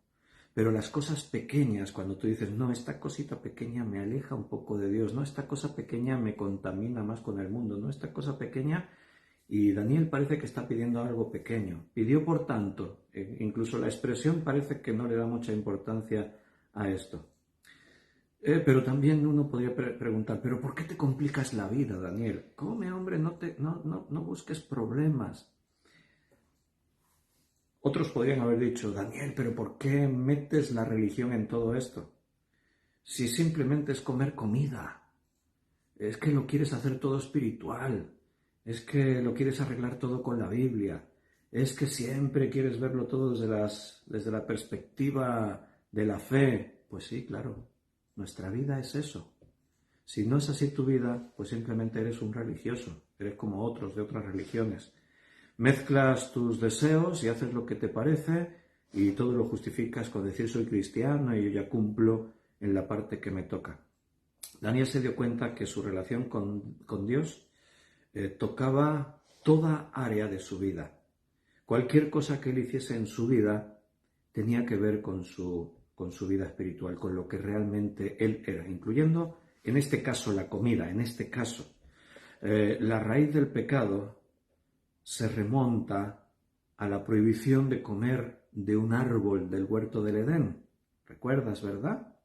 Pero las cosas pequeñas, cuando tú dices, no, esta cosita pequeña me aleja un poco de Dios, no, esta cosa pequeña me contamina más con el mundo, no, esta cosa pequeña, y Daniel parece que está pidiendo algo pequeño. Pidió por tanto, incluso la expresión parece que no le da mucha importancia a esto. Pero también uno podría preguntar, ¿pero por qué te complicas la vida, Daniel? Come, hombre, no busques problemas. Otros podrían haber dicho, Daniel, ¿pero por qué metes la religión en todo esto? Si simplemente es comer comida, es que lo quieres hacer todo espiritual, es que lo quieres arreglar todo con la Biblia, es que siempre quieres verlo todo desde la perspectiva de la fe. Pues sí, claro, nuestra vida es eso. Si no es así tu vida, pues simplemente eres un religioso, eres como otros de otras religiones. Mezclas tus deseos y haces lo que te parece y todo lo justificas con decir soy cristiano y yo ya cumplo en la parte que me toca. Daniel se dio cuenta que su relación con Dios tocaba toda área de su vida. Cualquier cosa que él hiciese en su vida tenía que ver con su vida espiritual, con lo que realmente él era, incluyendo, en este caso, la comida, en este caso. La raíz del pecado se remonta a la prohibición de comer de un árbol del huerto del Edén. ¿Recuerdas, verdad?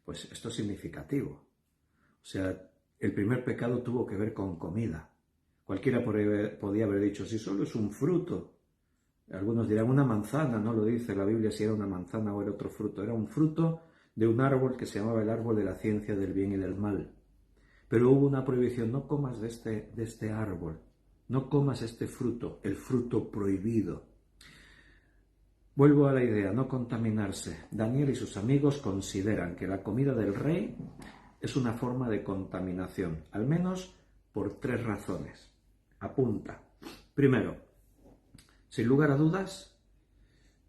Pues esto es significativo. O sea, el primer pecado tuvo que ver con comida. Cualquiera podía haber dicho, si solo es un fruto. Algunos dirán, una manzana, no lo dice la Biblia si era una manzana o era otro fruto. Era un fruto de un árbol que se llamaba el árbol de la ciencia del bien y del mal. Pero hubo una prohibición, no comas de este árbol, no comas este fruto, el fruto prohibido. Vuelvo a la idea, no contaminarse. Daniel y sus amigos consideran que la comida del rey es una forma de contaminación, al menos por 3 razones. Apunta. Primero, sin lugar a dudas,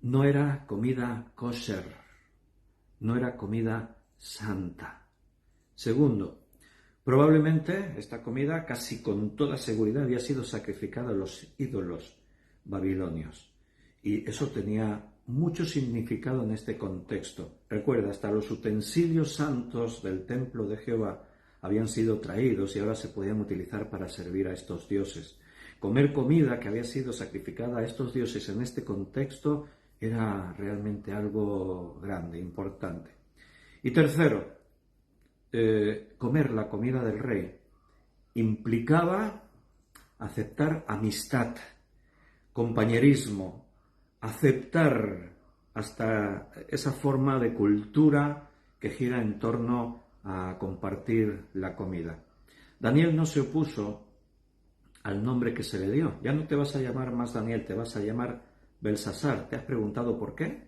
no era comida kosher, no era comida santa. Segundo, probablemente esta comida casi con toda seguridad había sido sacrificada a los ídolos babilonios. Y eso tenía mucho significado en este contexto. Recuerda, hasta los utensilios santos del templo de Jehová habían sido traídos y ahora se podían utilizar para servir a estos dioses. Comer comida que había sido sacrificada a estos dioses en este contexto era realmente algo grande, importante. Y tercero, comer la comida del rey implicaba aceptar amistad, compañerismo, aceptar hasta esa forma de cultura que gira en torno a compartir la comida. Daniel no se opuso al nombre que se le dio. Ya no te vas a llamar más Daniel, te vas a llamar Belsasar. ¿Te has preguntado por qué?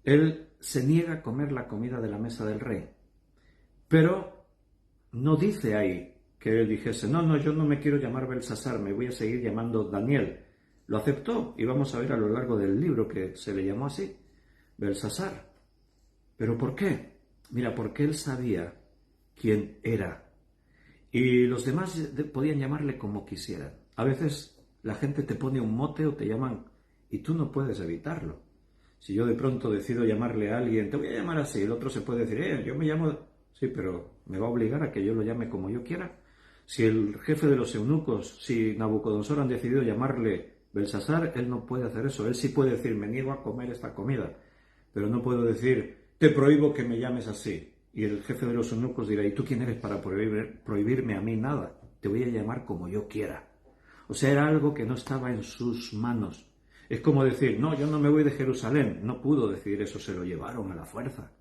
Él se niega a comer la comida de la mesa del rey. Pero no dice ahí que él dijese, no, yo no me quiero llamar Belsasar, me voy a seguir llamando Daniel. Lo aceptó y vamos a ver a lo largo del libro que se le llamó así, Belsasar. ¿Pero por qué? Mira, porque él sabía quién era. Y los demás podían llamarle como quisieran. A veces la gente te pone un mote o te llaman y tú no puedes evitarlo. Si yo de pronto decido llamarle a alguien, te voy a llamar así, el otro se puede decir, yo me llamo... Sí, pero ¿me va a obligar a que yo lo llame como yo quiera? Si el jefe de los eunucos, si Nabucodonosor han decidido llamarle Belsasar, él no puede hacer eso. Él sí puede decir, me niego a comer esta comida, pero no puedo decir, te prohíbo que me llames así. Y el jefe de los eunucos dirá, ¿y tú quién eres para prohibirme a mí nada? Te voy a llamar como yo quiera. O sea, era algo que no estaba en sus manos. Es como decir, no, yo no me voy de Jerusalén. No pudo decidir eso, se lo llevaron a la fuerza.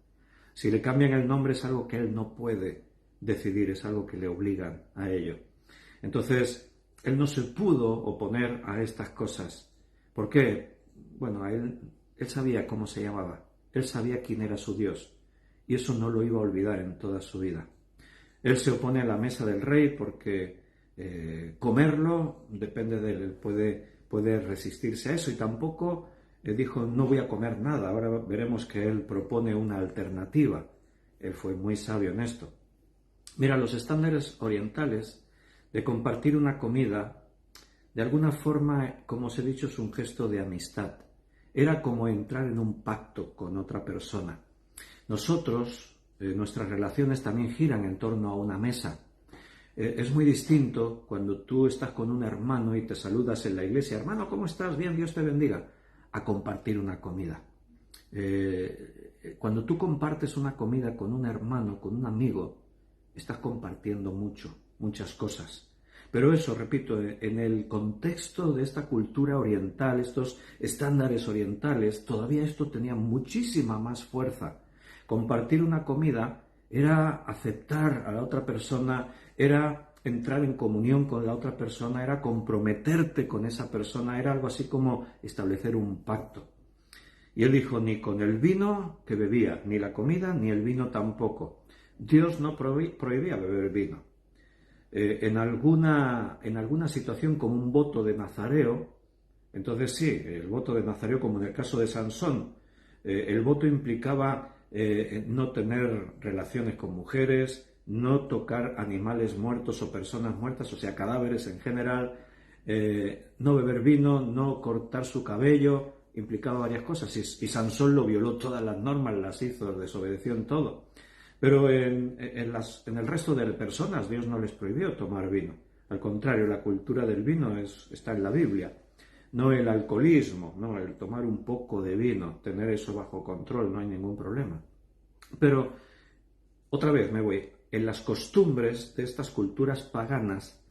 Si le cambian el nombre es algo que él no puede decidir, es algo que le obligan a ello. Entonces, él no se pudo oponer a estas cosas. ¿Por qué? Bueno, él sabía cómo se llamaba, él sabía quién era su Dios, y eso no lo iba a olvidar en toda su vida. Él se opone a la mesa del rey porque comerlo depende de él, puede resistirse a eso, y tampoco dijo, no voy a comer nada. Ahora veremos que él propone una alternativa. Él fue muy sabio en esto. Mira, los estándares orientales de compartir una comida, de alguna forma, como os he dicho, es un gesto de amistad. Era como entrar en un pacto con otra persona. Nosotros, nuestras relaciones también giran en torno a una mesa. Es muy distinto cuando tú estás con un hermano y te saludas en la iglesia. Hermano, ¿cómo estás? Bien, Dios te bendiga. A compartir una comida. Cuando tú compartes una comida con un hermano, con un amigo, estás compartiendo muchas cosas. Pero eso, repito, en el contexto de esta cultura oriental, estos estándares orientales, todavía esto tenía muchísima más fuerza. Compartir una comida era aceptar a la otra persona, era entrar en comunión con la otra persona, era comprometerte con esa persona, era algo así como establecer un pacto. Y él dijo, ni con el vino que bebía, ni la comida, ni el vino tampoco. Dios no prohibía beber vino. En alguna situación como un voto de nazareo, entonces sí, el voto de nazareo, como en el caso de Sansón, el voto implicaba no tener relaciones con mujeres, no tocar animales muertos o personas muertas, o sea, cadáveres en general, no beber vino, no cortar su cabello, implicaba varias cosas. Y Sansón lo violó todas las normas, las hizo, desobedeció en todo. Pero en el resto de personas Dios no les prohibió tomar vino. Al contrario, la cultura del vino está en la Biblia. No el alcoholismo, no el tomar un poco de vino, tener eso bajo control, no hay ningún problema. Pero, otra vez me voy, en las costumbres de estas culturas paganas,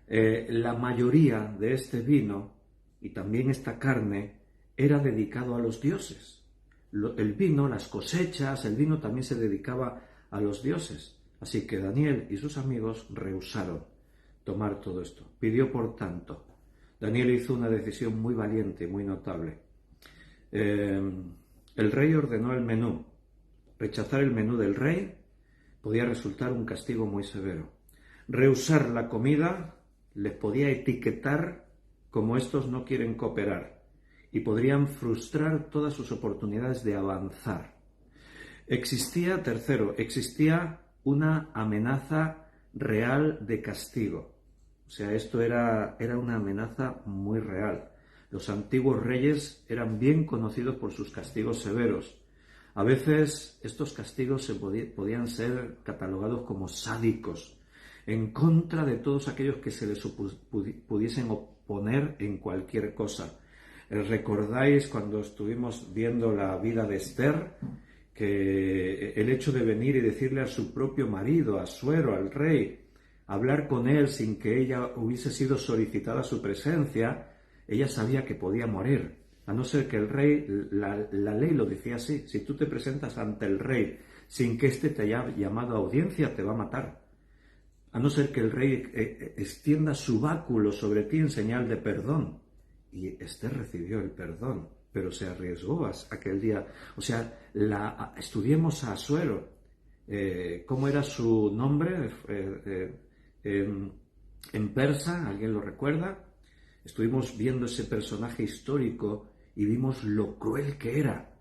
la mayoría de este vino y también esta carne era dedicado a los dioses. El vino, las cosechas, el vino también se dedicaba a los dioses. Así que Daniel y sus amigos rehusaron tomar todo esto. Pidió, por tanto, Daniel hizo una decisión muy valiente, muy notable. El rey ordenó el menú. Rechazar el menú del rey podía resultar un castigo muy severo. Rehusar la comida les podía etiquetar como estos no quieren cooperar y podrían frustrar todas sus oportunidades de avanzar. Existía una amenaza real de castigo. O sea, esto era una amenaza muy real. Los antiguos reyes eran bien conocidos por sus castigos severos. A veces estos castigos podían ser catalogados como sádicos, en contra de todos aquellos que se les pudiesen oponer en cualquier cosa. ¿Recordáis cuando estuvimos viendo la vida de Esther? Que el hecho de venir y decirle a su propio marido, a Asuero, al rey, hablar con él sin que ella hubiese sido solicitada su presencia, ella sabía que podía morir. A no ser que el rey, la ley lo decía así, si tú te presentas ante el rey sin que éste te haya llamado a audiencia, te va a matar. A no ser que el rey extienda su báculo sobre ti en señal de perdón. Y Esther recibió el perdón, pero se arriesgó aquel día. O sea, estudiemos a Asuero. ¿Cómo era su nombre en persa? ¿Alguien lo recuerda? Estuvimos viendo ese personaje histórico y vimos lo cruel que era,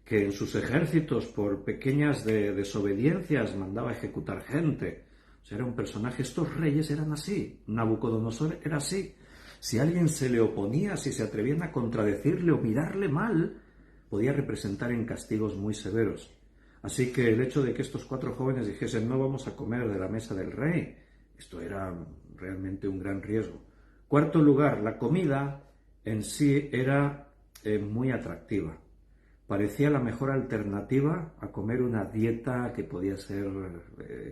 que en sus ejércitos por pequeñas desobediencias mandaba a ejecutar gente. O sea, era un personaje. Estos reyes eran así. Nabucodonosor era así. Si alguien se le oponía, si se atrevían a contradecirle o mirarle mal, podía representar en castigos muy severos. Así que el hecho de que estos 4 jóvenes dijesen no vamos a comer de la mesa del rey, esto era realmente un gran riesgo. Cuarto lugar, la comida en sí era muy atractiva. Parecía la mejor alternativa a comer una dieta que podía ser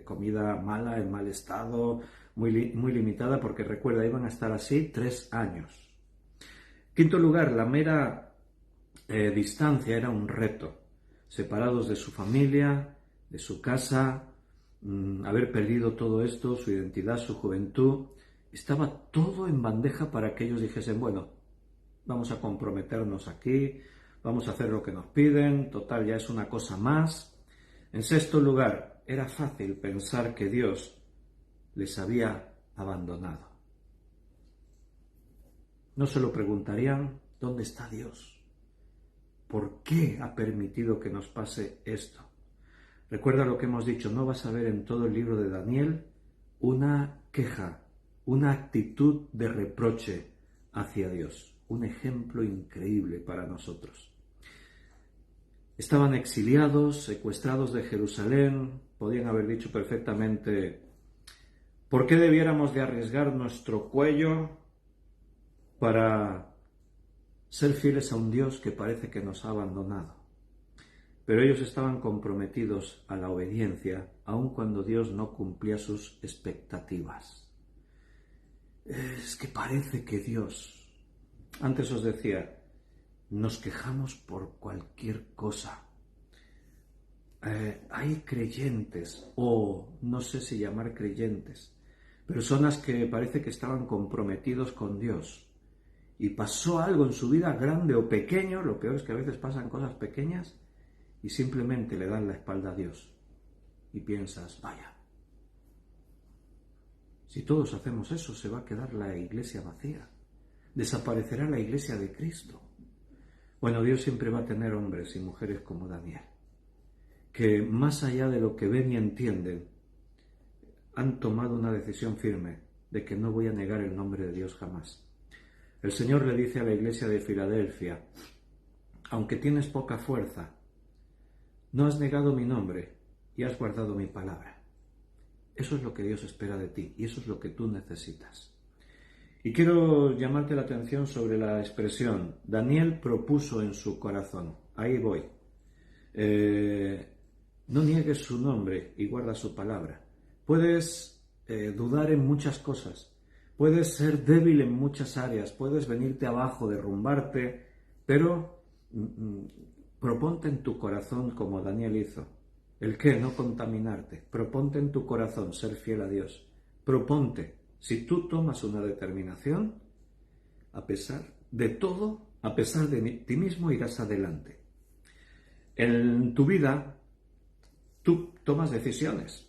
comida mala, en mal estado, muy limitada, porque recuerda, iban a estar así 3 años. Quinto lugar, la mera distancia era un reto. Separados de su familia, de su casa, haber perdido todo esto, su identidad, su juventud, estaba todo en bandeja para que ellos dijesen, bueno, vamos a comprometernos aquí, vamos a hacer lo que nos piden, total, ya es una cosa más. En sexto lugar, era fácil pensar que Dios les había abandonado. No se lo preguntarían, ¿dónde está Dios? ¿Por qué ha permitido que nos pase esto? Recuerda lo que hemos dicho, no vas a ver en todo el libro de Daniel una queja, una actitud de reproche hacia Dios. Un ejemplo increíble para nosotros. Estaban exiliados, secuestrados de Jerusalén, podían haber dicho perfectamente, ¿por qué debiéramos de arriesgar nuestro cuello para ser fieles a un Dios que parece que nos ha abandonado? pero ellos estaban comprometidos a la obediencia, aun cuando Dios no cumplía sus expectativas. Es que parece que Dios, antes os decía, nos quejamos por cualquier cosa. Hay creyentes, o no sé si llamar creyentes, personas que parece que estaban comprometidos con Dios y pasó algo en su vida, grande o pequeño, lo peor es que a veces pasan cosas pequeñas y simplemente le dan la espalda a Dios y piensas, vaya, si todos hacemos eso se va a quedar la iglesia vacía, desaparecerá la iglesia de Cristo. Bueno, Dios siempre va a tener hombres y mujeres como Daniel, que más allá de lo que ven y entienden, han tomado una decisión firme de que no voy a negar el nombre de Dios jamás. El Señor le dice a la iglesia de Filadelfia, aunque tienes poca fuerza, no has negado mi nombre y has guardado mi palabra. Eso es lo que Dios espera de ti y eso es lo que tú necesitas. Y quiero llamarte la atención sobre la expresión, Daniel propuso en su corazón. Ahí voy. No niegues su nombre y guarda su palabra. Puedes dudar en muchas cosas. Puedes ser débil en muchas áreas, puedes venirte abajo, derrumbarte, pero proponte en tu corazón como Daniel hizo. ¿El qué? No contaminarte. Proponte en tu corazón ser fiel a Dios. Proponte, si tú tomas una determinación, a pesar de todo, a pesar de ti mismo, irás adelante. En tu vida, tú tomas decisiones.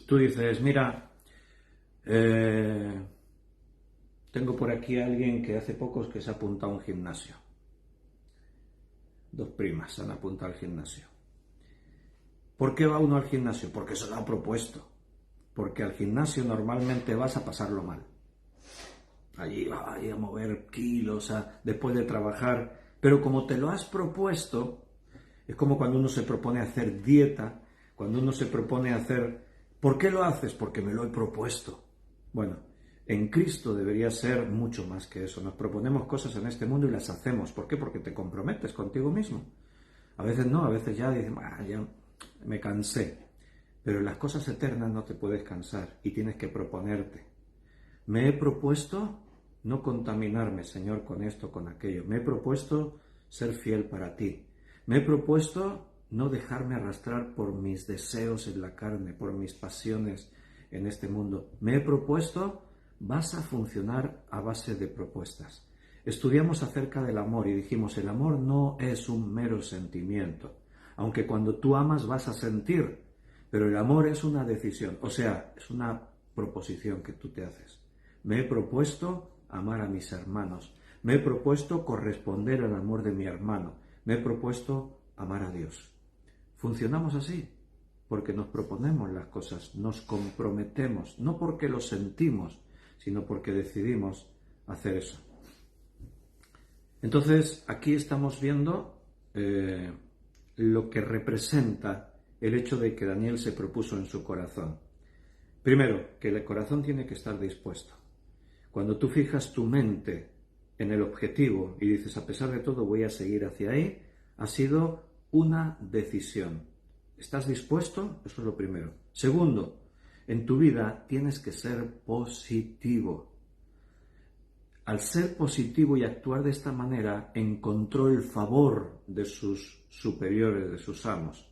Tú dices, mira, tengo por aquí a alguien que hace pocos que se ha apuntado a un gimnasio. 2 primas se han apuntado al gimnasio. ¿Por qué va uno al gimnasio? Porque se lo ha propuesto. Porque al gimnasio normalmente vas a pasarlo mal. Allí vas a mover kilos después de trabajar. Pero como te lo has propuesto, es como cuando uno se propone hacer dieta, cuando uno se propone hacer... ¿Por qué lo haces? Porque me lo he propuesto. Bueno, en Cristo debería ser mucho más que eso. Nos proponemos cosas en este mundo y las hacemos. ¿Por qué? Porque te comprometes contigo mismo. A veces no, a veces ya dices, ya me cansé. Pero en las cosas eternas no te puedes cansar y tienes que proponerte. Me he propuesto no contaminarme, Señor, con esto, con aquello. Me he propuesto ser fiel para ti. Me he propuesto no dejarme arrastrar por mis deseos en la carne, por mis pasiones en este mundo. Me he propuesto, vas a funcionar a base de propuestas. Estudiamos acerca del amor y dijimos, el amor no es un mero sentimiento, aunque cuando tú amas vas a sentir, pero el amor es una decisión, o sea, es una proposición que tú te haces. Me he propuesto amar a mis hermanos, me he propuesto corresponder al amor de mi hermano, me he propuesto amar a Dios. Funcionamos así, porque nos proponemos las cosas, nos comprometemos, no porque lo sentimos, sino porque decidimos hacer eso. Entonces, aquí estamos viendo lo que representa el hecho de que Daniel se propuso en su corazón. Primero, que el corazón tiene que estar dispuesto. Cuando tú fijas tu mente en el objetivo y dices, a pesar de todo voy a seguir hacia ahí, ha sido una decisión. ¿Estás dispuesto? Eso es lo primero. Segundo, en tu vida tienes que ser positivo. Al ser positivo y actuar de esta manera, encontró el favor de sus superiores, de sus amos.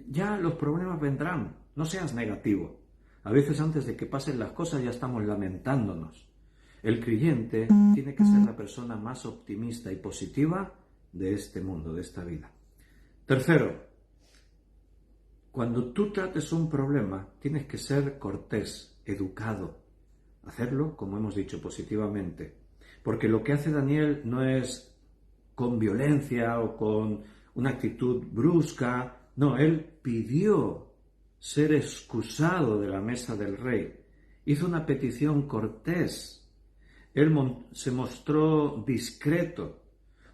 Ya los problemas vendrán, no seas negativo. A veces antes de que pasen las cosas ya estamos lamentándonos. El creyente tiene que ser la persona más optimista y positiva de este mundo, de esta vida. Tercero, cuando tú trates un problema, tienes que ser cortés, educado. Hacerlo, como hemos dicho, positivamente. Porque lo que hace Daniel no es con violencia o con una actitud brusca. No, él pidió ser excusado de la mesa del rey. Hizo una petición cortés. Él se mostró discreto.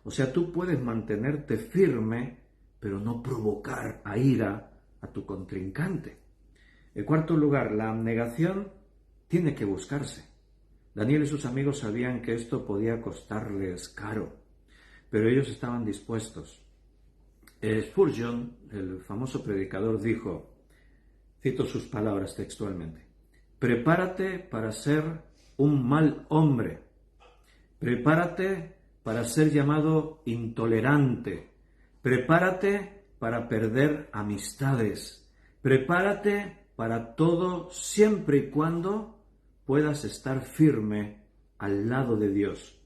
O sea, tú puedes mantenerte firme, pero no provocar a ira a tu contrincante. En cuarto lugar, la abnegación tiene que buscarse. Daniel y sus amigos sabían que esto podía costarles caro. pero ellos estaban dispuestos. Spurgeon, el famoso predicador, dijo, cito sus palabras textualmente, prepárate para ser un mal hombre, prepárate para ser llamado intolerante, prepárate para perder amistades, prepárate para todo siempre y cuando puedas estar firme al lado de Dios,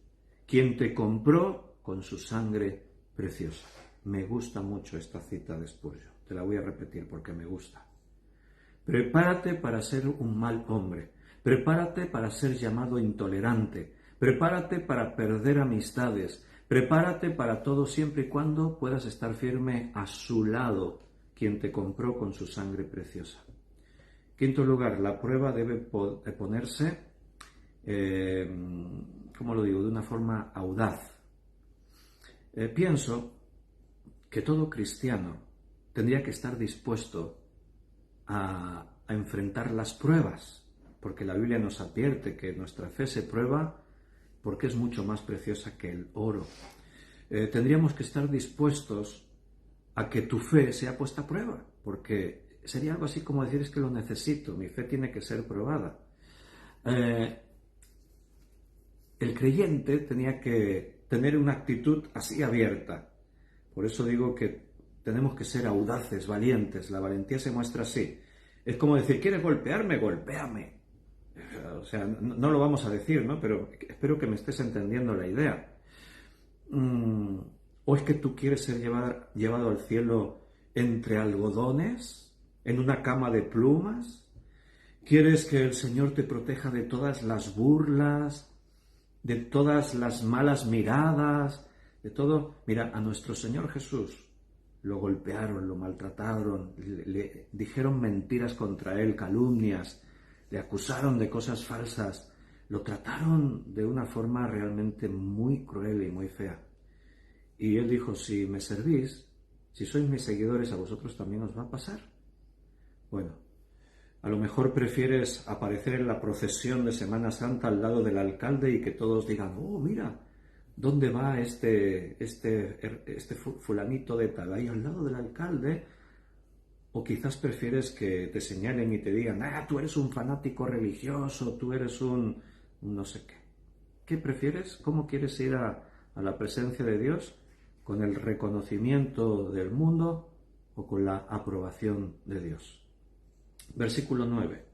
quien te compró con su sangre preciosa. Me gusta mucho esta cita de Spurgeon, te la voy a repetir porque me gusta. Prepárate para ser un mal hombre, prepárate para ser llamado intolerante, prepárate para perder amistades, prepárate para todo siempre y cuando puedas estar firme a su lado, quien te compró con su sangre preciosa. Quinto lugar, la prueba debe ponerse, ¿cómo lo digo?, de una forma audaz. Pienso que todo cristiano tendría que estar dispuesto a enfrentar las pruebas, porque la Biblia nos advierte que nuestra fe se prueba porque es mucho más preciosa que el oro. Tendríamos que estar dispuestos a que tu fe sea puesta a prueba, porque sería algo así como decir, es que lo necesito, mi fe tiene que ser probada. El creyente tenía que tener una actitud así abierta. Por eso digo que tenemos que ser audaces, valientes. La valentía se muestra así. Es como decir, ¿quieres golpearme? Golpéame. O sea, no lo vamos a decir, ¿no? Pero espero que me estés entendiendo la idea. ¿O es que tú quieres ser llevado al cielo entre algodones, en una cama de plumas? ¿Quieres que el Señor te proteja de todas las burlas, de todas las malas miradas, de todo? Mira, a nuestro Señor Jesús lo golpearon, lo maltrataron, le dijeron mentiras contra él, calumnias, le acusaron de cosas falsas, lo trataron de una forma realmente muy cruel y muy fea. Y él dijo, si me servís, si sois mis seguidores, a vosotros también os va a pasar. Bueno, a lo mejor prefieres aparecer en la procesión de Semana Santa al lado del alcalde y que todos digan, oh, mira, ¿dónde va este fulanito de tal? Ahí al lado del alcalde. O quizás prefieres que te señalen y te digan, tú eres un fanático religioso, tú eres un no sé qué. ¿Qué prefieres? ¿Cómo quieres ir a la presencia de Dios? ¿Con el reconocimiento del mundo o con la aprobación de Dios? Versículo 9.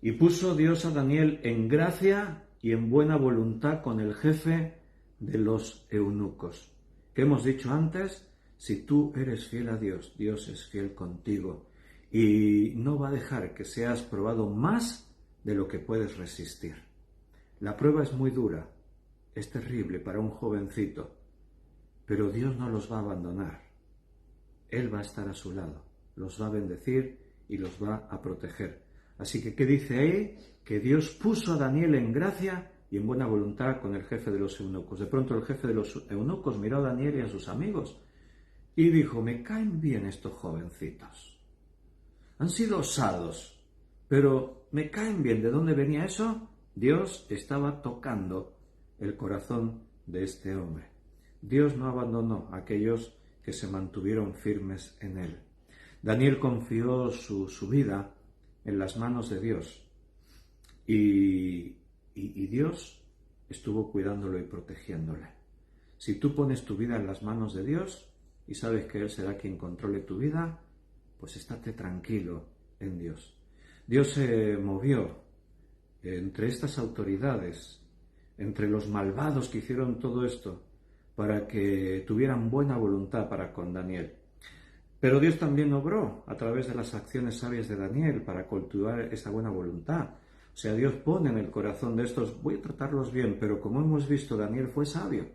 Y puso Dios a Daniel en gracia y en buena voluntad con el jefe de los eunucos. ¿Qué hemos dicho antes? Si tú eres fiel a Dios, Dios es fiel contigo y no va a dejar que seas probado más de lo que puedes resistir. La prueba es muy dura, es terrible para un jovencito, pero Dios no los va a abandonar. Él va a estar a su lado, los va a bendecir y los va a proteger. Así que, ¿qué dice ahí? Que Dios puso a Daniel en gracia y en buena voluntad con el jefe de los eunucos. De pronto el jefe de los eunucos miró a Daniel y a sus amigos y dijo, me caen bien estos jovencitos. Han sido osados, pero me caen bien. ¿De dónde venía eso? Dios estaba tocando el corazón de este hombre. Dios no abandonó a aquellos que se mantuvieron firmes en él. Daniel confió su vida en las manos de Dios y Dios estuvo cuidándolo y protegiéndole. Si tú pones tu vida en las manos de Dios y sabes que Él será quien controle tu vida, pues estate tranquilo en Dios. Dios se movió entre estas autoridades, entre los malvados que hicieron todo esto, para que tuvieran buena voluntad para con Daniel. Pero Dios también obró a través de las acciones sabias de Daniel para cultivar esa buena voluntad. O sea, Dios pone en el corazón de estos, voy a tratarlos bien, pero como hemos visto, Daniel fue sabio.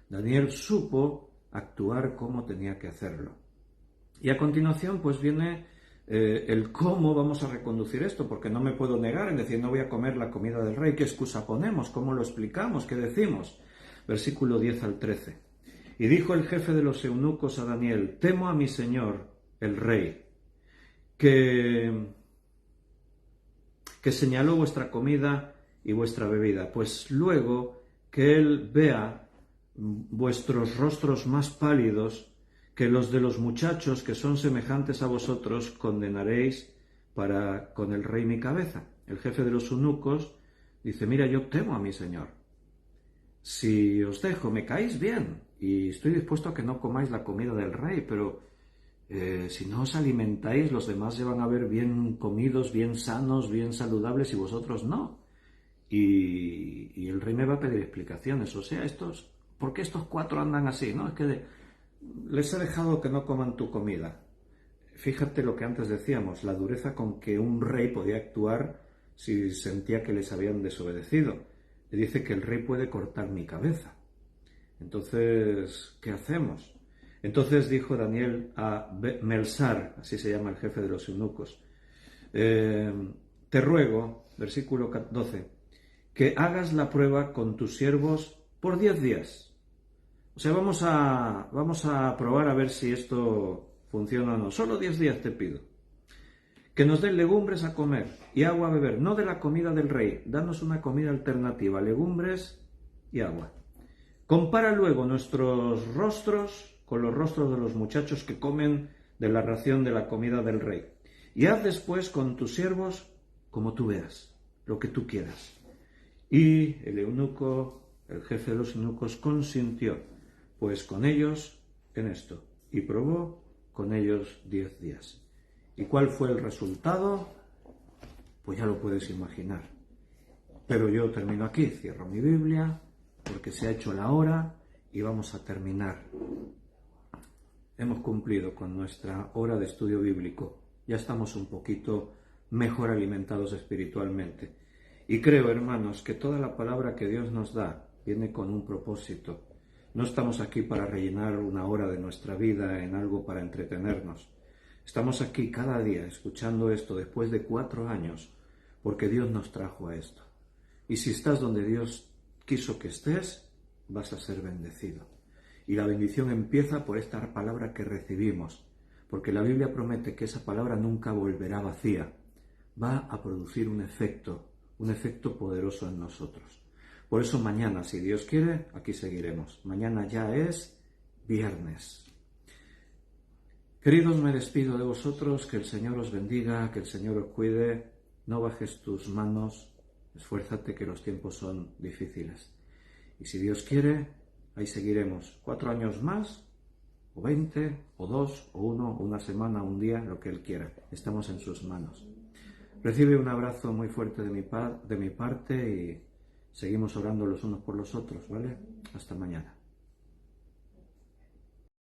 Daniel supo actuar como tenía que hacerlo. Y a continuación, pues viene el cómo vamos a reconducir esto, porque no me puedo negar en decir, no voy a comer la comida del rey. ¿Qué excusa ponemos? ¿Cómo lo explicamos? ¿Qué decimos? Versículo 10 al 13. Y dijo el jefe de los eunucos a Daniel, temo a mi señor, el rey, que señaló vuestra comida y vuestra bebida, pues luego que él vea vuestros rostros más pálidos que los de los muchachos que son semejantes a vosotros condenaréis para con el rey mi cabeza. El jefe de los eunucos dice, mira, yo temo a mi señor. Si os dejo, me caéis bien y estoy dispuesto a que no comáis la comida del rey, pero si no os alimentáis, los demás se van a ver bien comidos, bien sanos, bien saludables y vosotros no. Y el rey me va a pedir explicaciones. O sea, ¿por qué estos 4 andan así? ¿No? Es que les he dejado que no coman tu comida. Fíjate lo que antes decíamos, la dureza con que un rey podía actuar si sentía que les habían desobedecido. Le dice que el rey puede cortar mi cabeza. Entonces, ¿qué hacemos? Entonces dijo Daniel a Melsar, así se llama el jefe de los eunucos, te ruego, versículo 12, que hagas la prueba con tus siervos por 10 días. O sea, vamos a probar a ver si esto funciona o no. Solo 10 días te pido. Que nos den legumbres a comer y agua a beber, no de la comida del rey. Danos una comida alternativa, legumbres y agua. Compara luego nuestros rostros con los rostros de los muchachos que comen de la ración de la comida del rey. Y haz después con tus siervos como tú veas, lo que tú quieras. Y el eunuco, el jefe de los eunucos, consintió, pues con ellos en esto, y probó con ellos 10 días. ¿Y cuál fue el resultado? Pues ya lo puedes imaginar. Pero yo termino aquí, cierro mi Biblia, porque se ha hecho la hora y vamos a terminar. Hemos cumplido con nuestra hora de estudio bíblico. Ya estamos un poquito mejor alimentados espiritualmente. Y creo, hermanos, que toda la palabra que Dios nos da viene con un propósito. No estamos aquí para rellenar una hora de nuestra vida en algo para entretenernos. Estamos aquí cada día escuchando esto después de 4 años, porque Dios nos trajo a esto. Y si estás donde Dios quiso que estés, vas a ser bendecido. Y la bendición empieza por esta palabra que recibimos, porque la Biblia promete que esa palabra nunca volverá vacía. Va a producir un efecto poderoso en nosotros. Por eso mañana, si Dios quiere, aquí seguiremos. Mañana ya es viernes. Queridos, me despido de vosotros, que el Señor os bendiga, que el Señor os cuide, no bajes tus manos, esfuérzate que los tiempos son difíciles. Y si Dios quiere, ahí seguiremos 4 años más, o 20, o 2, o 1, o una semana, un día, lo que Él quiera. Estamos en sus manos. Recibe un abrazo muy fuerte de mi parte y seguimos orando los unos por los otros, ¿vale? Hasta mañana.